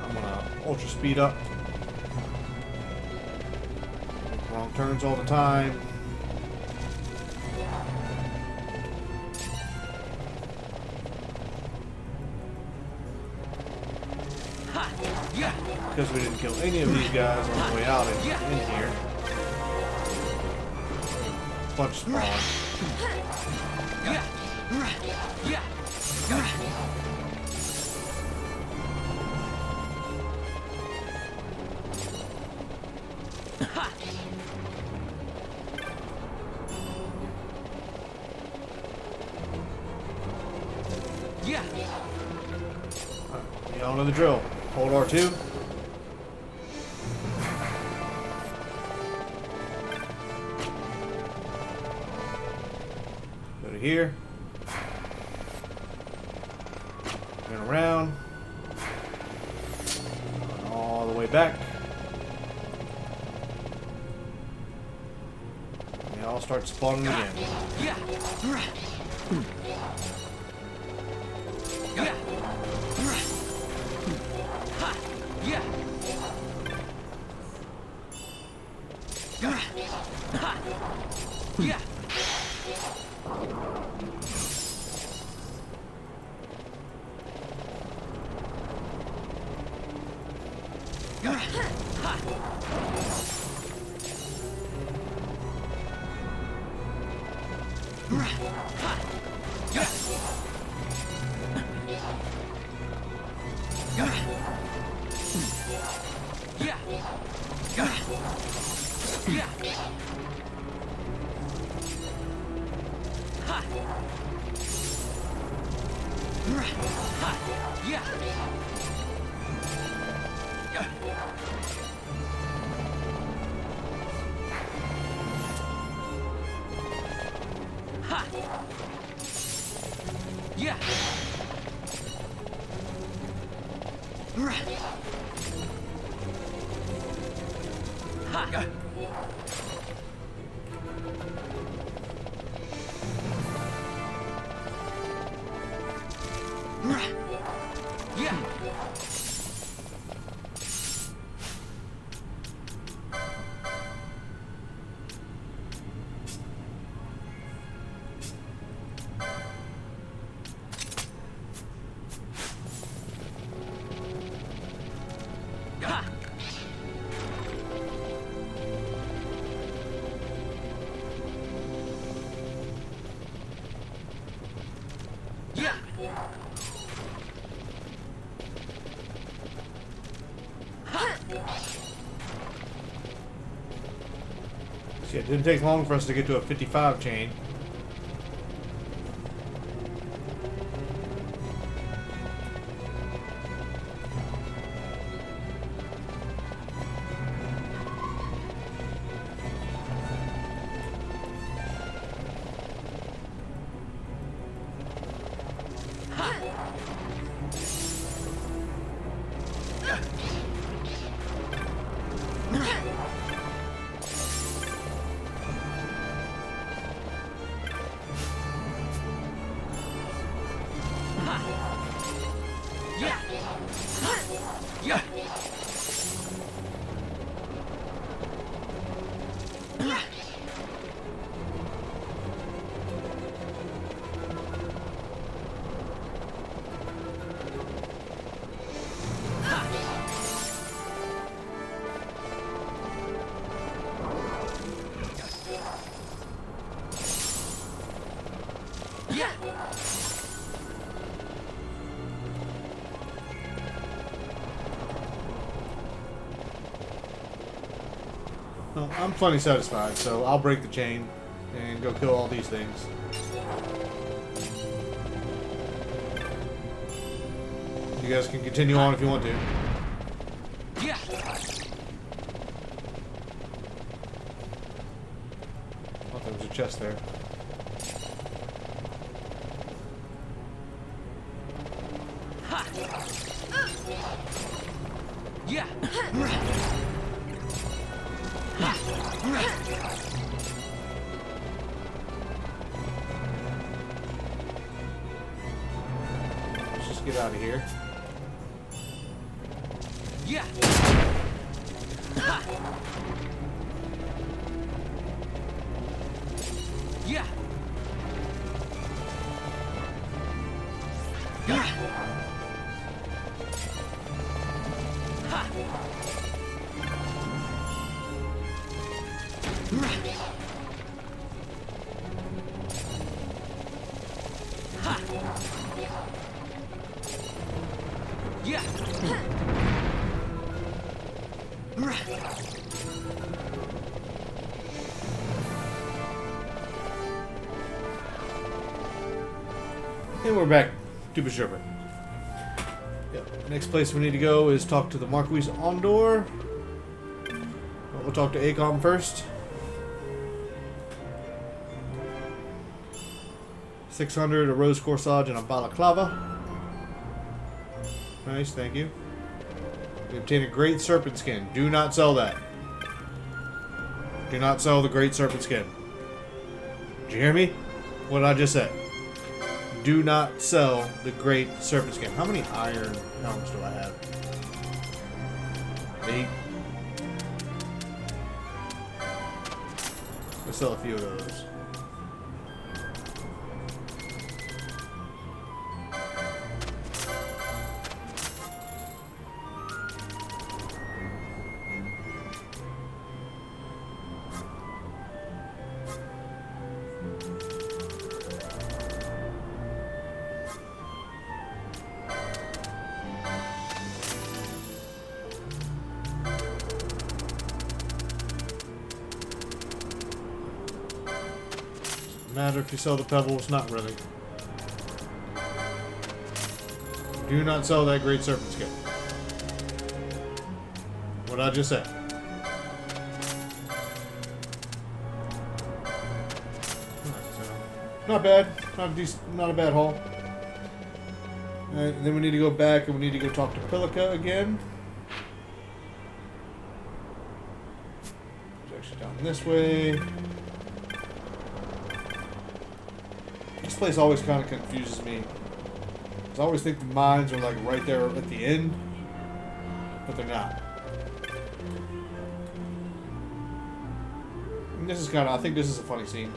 I'm gonna ultra speed up. Make wrong turns all the time. Because we didn't kill any of these guys on the way out in here. Bunch spawn. Y'all know the drill. Hold R2. Go to here. Turn around. All the way back. They all start spawning again. See, it didn't take long for us to get to a 55 chain. Well, I'm plenty satisfied, so I'll break the chain and go kill all these things. You guys can continue on if you want to. Yeah. Oh, there was a chest there. Yeah. Let's just get out of here. Yeah. Yeah. Yeah. And we're back to Bhujerba. Yep. Next place we need to go is talk to the Marquis Ondor. But we'll talk to Acom first. 600, a rose corsage, and a balaclava. Nice, thank you. We obtain a great serpent skin. Do not sell that. Do not sell the great serpent skin. Did you hear me? What did I just say? Do not sell the great serpent skin. How many iron helms do I have? 8. Let's sell a few of those. Matter if you sell the pebbles, not really. Do not sell that great serpent skin. What I just said. Not bad. Not a bad haul. Alright, then we need to go back and we need to go talk to Pilica again. It's actually down this way. This place always kind of confuses me. I always think the mines are like right there at the end, but they're not. And this is kind of, I think this is a funny scene.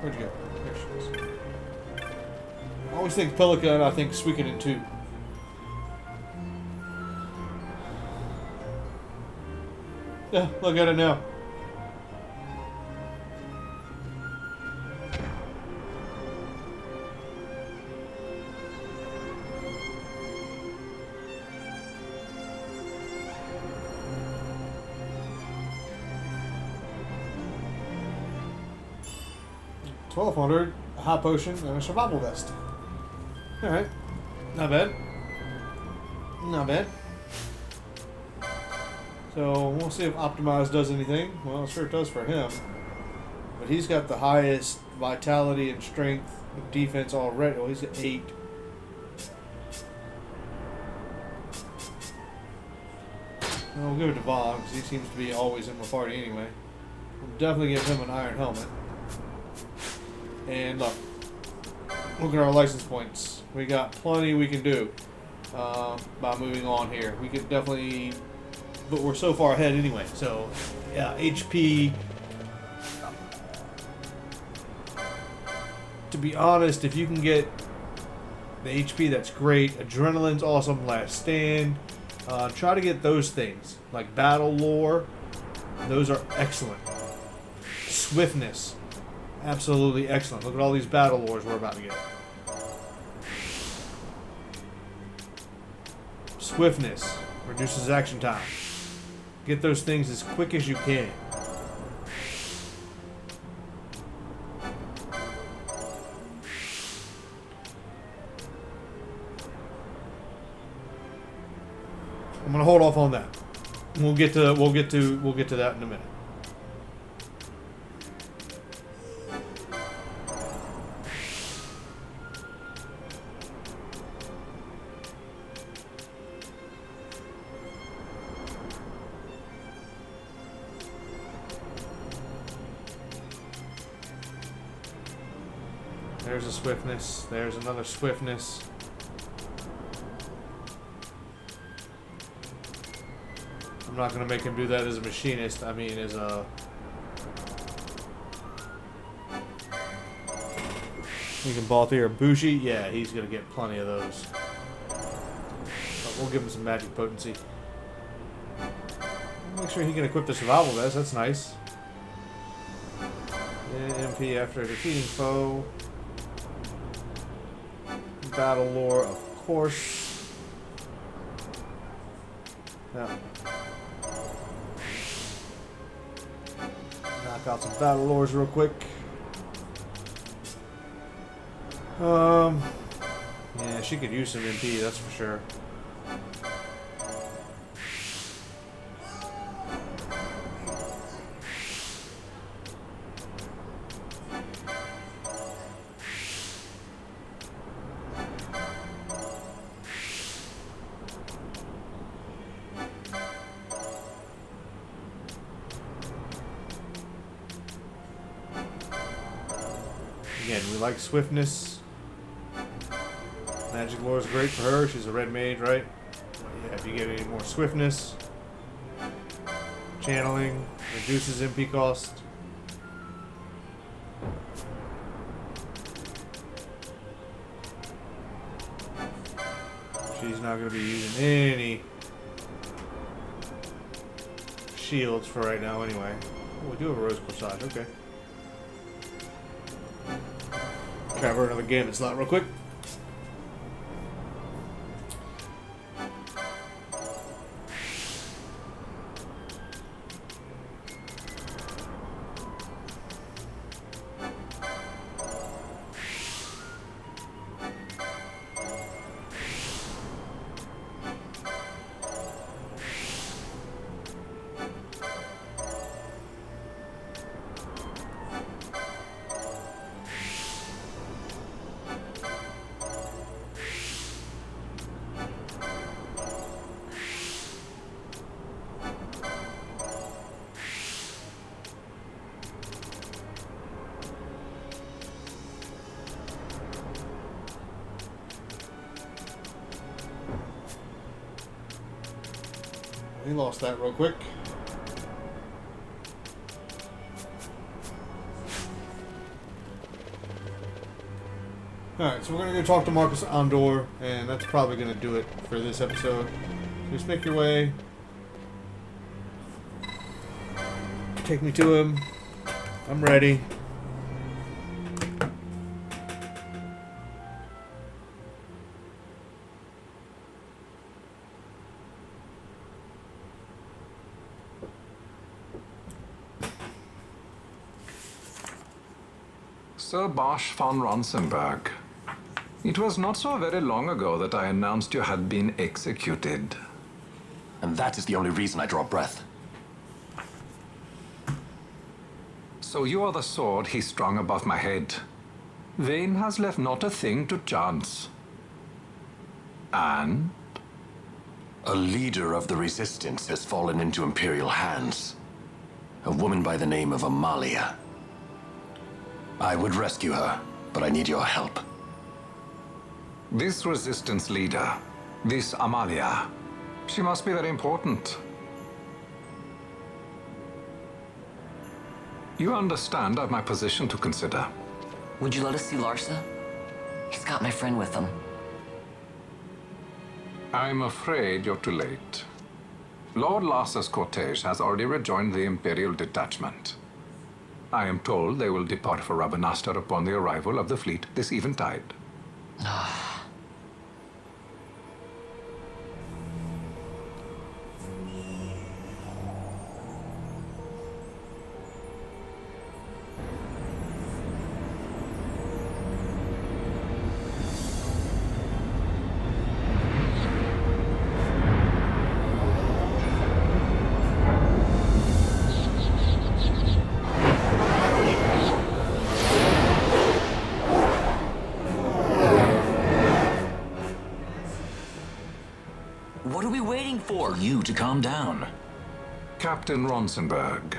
Where'd you go? There she is. I always think Pilica and I think Suikoden too. Yeah, look at it now. $1,200, a high potion, and a survival vest. Alright. Not bad. Not bad. So, we'll see if Optimize does anything. Well, it sure does for him. But he's got the highest vitality and strength and defense already. Oh, he's at 8. Well, we'll give it to Vaughn, because he seems to be always in my party anyway. We'll definitely give him an iron helmet. And look at our license points. We got plenty we can do by moving on here. We could definitely, but we're so far ahead anyway. So, yeah, HP. To be honest, if you can get the HP, that's great. Adrenaline's awesome. Last Stand. Try to get those things like Battle Lore. Those are excellent. Swiftness. Absolutely excellent. Look at all these battle lores we're about to get. Swiftness. Reduces action time. Get those things as quick as you can. I'm gonna hold off on that. We'll get to that in a minute. There's a swiftness. There's another swiftness. I'm not going to make him do that as a machinist. I mean, as a... You can ball through a bougie. Yeah, he's going to get plenty of those. But we'll give him some magic potency. Make sure he can equip the survival vest. That's nice. MP after a defeating foe. Battle lore, of course. Yeah. Knock out some battle lores real quick. Yeah, she could use some MP, that's for sure. Again, we like swiftness. Magic lore is great for her. She's a red mage, right? Yeah, if you get any more swiftness, channeling reduces MP cost. She's not going to be using any shields for right now, anyway. Oh, we do have a rose corsage. Okay. Grab her another gambit slot real quick. We lost that real quick. Alright, so we're going to go talk to Marcus Andor, and that's probably going to do it for this episode. Just make your way. Take me to him. I'm ready. Sir Bosch von Ronsenberg. It was not so very long ago that I announced you had been executed. And that is the only reason I draw breath. So you are the sword he strung above my head. Vane has left not a thing to chance. And? A leader of the resistance has fallen into Imperial hands. A woman by the name of Amalia. I would rescue her, but I need your help. This resistance leader, this Amalia, she must be very important. You understand I've my position to consider. Would you let us see Larsa? He's got my friend with him. I'm afraid you're too late. Lord Larsa's cortege has already rejoined the Imperial detachment. I am told they will depart for Rabanastre upon the arrival of the fleet this eventide. waiting for? You to calm down. Captain Ronsenberg,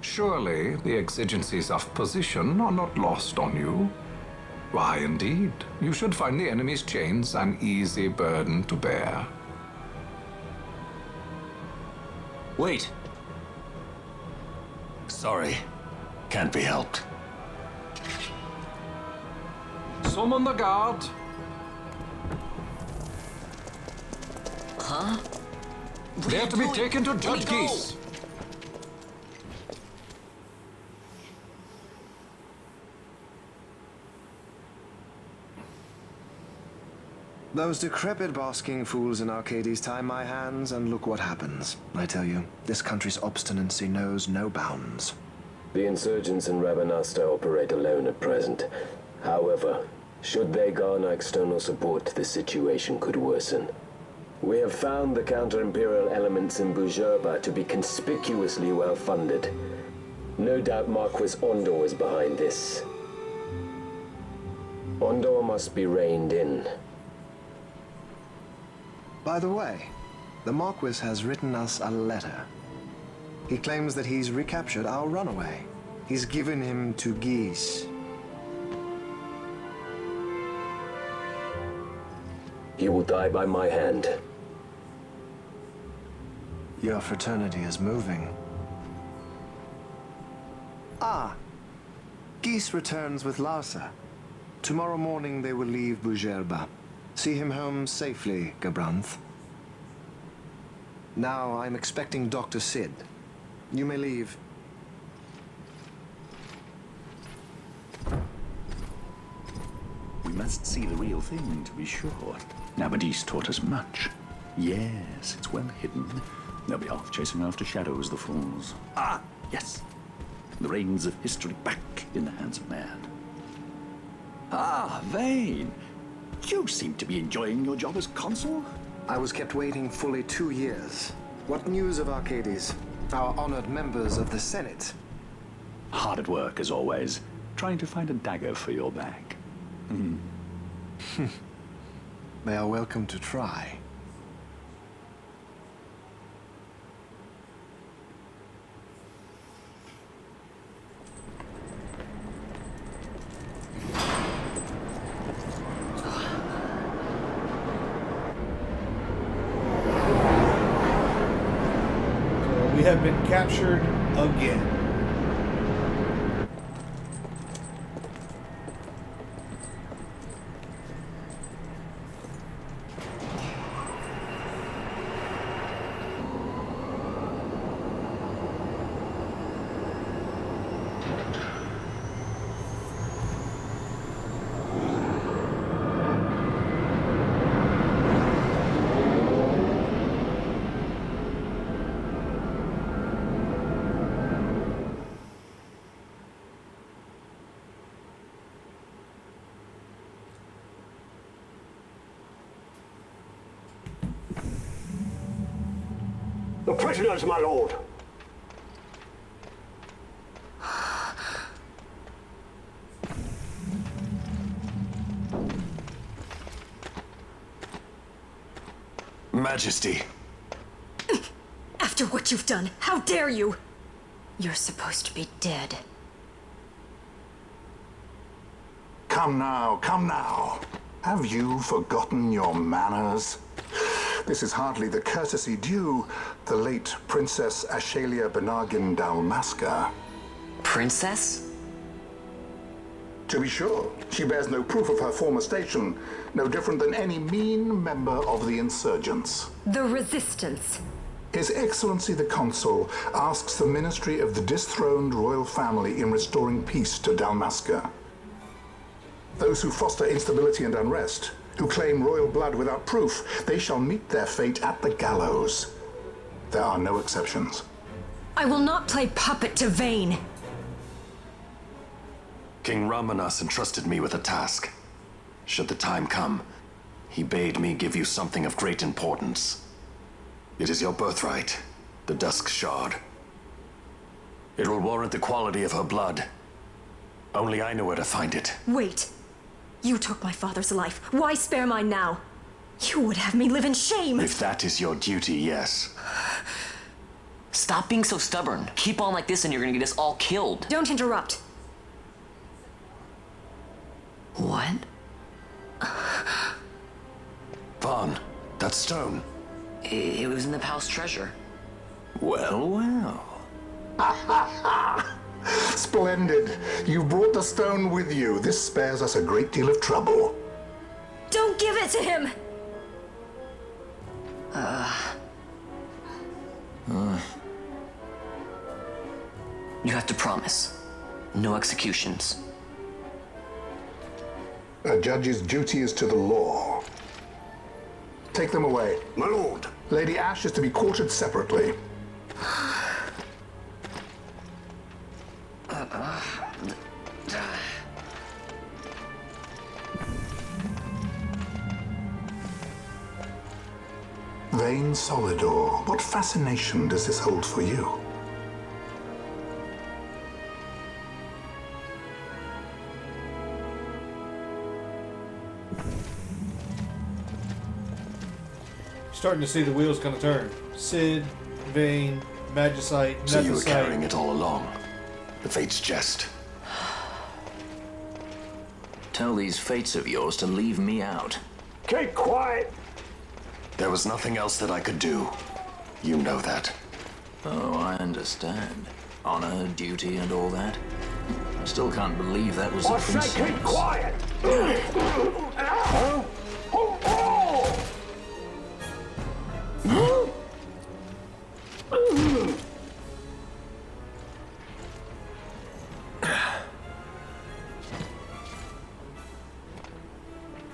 surely the exigencies of position are not lost on you. Why, indeed, you should find the enemy's chains an easy burden to bear. Wait. Sorry. Can't be helped. Summon the guard. Huh? They are to be taken to Judge Geese. Those decrepit basking fools in Arcades tie my hands, and look what happens. I tell you, this country's obstinacy knows no bounds. The insurgents in Rabanastre operate alone at present. However, should they garner external support, the situation could worsen. We have found the counter-imperial elements in Bhujerba to be conspicuously well-funded. No doubt Marquis Ondor is behind this. Ondor must be reined in. By the way, the Marquis has written us a letter. He claims that he's recaptured our runaway. He's given him to Geese. He will die by my hand. Your fraternity is moving. Ah, Geese returns with Larsa. Tomorrow morning they will leave Bhujerba. See him home safely, Gabranth. Now I'm expecting Dr. Sid. You may leave. We must see the real thing, to be sure. Nabadis taught us much. Yes, it's well hidden. They'll be off chasing after shadows, the fools. Ah, yes. The reins of history back in the hands of man. Ah, Vane. You seem to be enjoying your job as consul. I was kept waiting fully 2 years. What news of Arcades? Our honored members of the Senate. Hard at work, as always, trying to find a dagger for your back. They are welcome to try. We have been captured again. The prisoners, my lord. Majesty. After what you've done, how dare you? You're supposed to be dead. Come now, come now. Have you forgotten your manners? This is hardly the courtesy due the late Princess Ashalia Benargin Dalmasca. Princess? To be sure, she bears no proof of her former station, no different than any mean member of the insurgents. The Resistance. His Excellency the Consul asks the ministry of the dethroned royal family in restoring peace to Dalmasca. Those who foster instability and unrest, who claim royal blood without proof, they shall meet their fate at the gallows. There are no exceptions. I will not play puppet to Vane. King Ramanas entrusted me with a task. Should the time come, he bade me give you something of great importance. It is your birthright, the Dusk Shard. It will warrant the quality of her blood. Only I know where to find it. Wait. You took my father's life. Why spare mine now? You would have me live in shame. If that is your duty, yes. Stop being so stubborn. Keep on like this and you're gonna get us all killed. Don't interrupt. What? Vaughn, that stone. It was in the palace treasure. Well, well. Splendid. You've brought the stone with you. This spares us a great deal of trouble. Don't give it to him! You have to promise. No executions. A judge's duty is to the law. Take them away. My lord. Lady Ash is to be quartered separately. Vain Solidor, what fascination does this hold for you? Starting to see the wheels kind of turn. Sid, Vane, Magicite, So you were Nephesite. carrying it all along. The Fate's jest. Tell these fates of yours to leave me out. Keep quiet. There was nothing else that I could do. You know that. Oh, I understand. Honor, duty, and all that. I still can't believe that was a I say keep princess. quiet.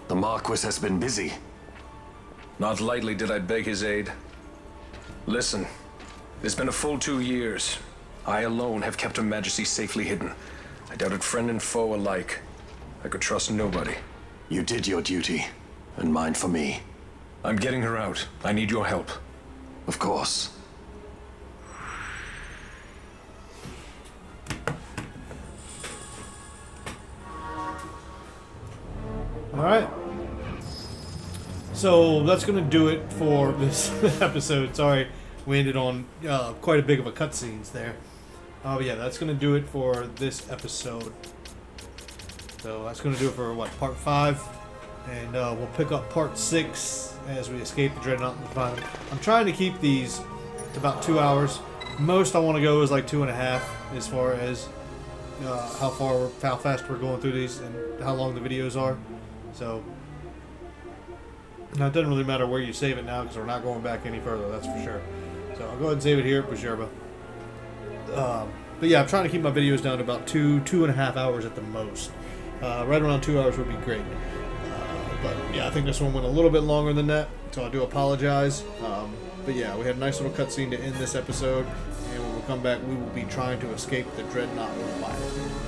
The Marquis has been busy. Not lightly did I beg his aid. Listen, it's been a full 2 years. I alone have kept Her Majesty safely hidden. I doubted friend and foe alike. I could trust nobody. You did your duty, and mine for me. I'm getting her out. I need your help. Of course. Alright. So that's going to do it for this episode. Sorry, we ended on quite a big of a cutscenes there. But yeah, that's going to do it for this episode. So that's going to do it for, what, part 5? And we'll pick up part 6 as we escape the Dreadnought and find them. I'm trying to keep these to about 2 hours. Most I want to go is like 2.5 as far as how fast we're going through these and how long the videos are. So now it doesn't really matter where you save it now because we're not going back any further, that's for sure. So I'll go ahead and save it here at Bhujerba. But yeah, I'm trying to keep my videos down to about 2.5 hours at the most. Right around 2 hours would be great. But yeah, I think this one went a little bit longer than that, so I do apologize. But yeah, we had a nice little cutscene to end this episode, and when we come back, we will be trying to escape the Dreadnought Leviathan.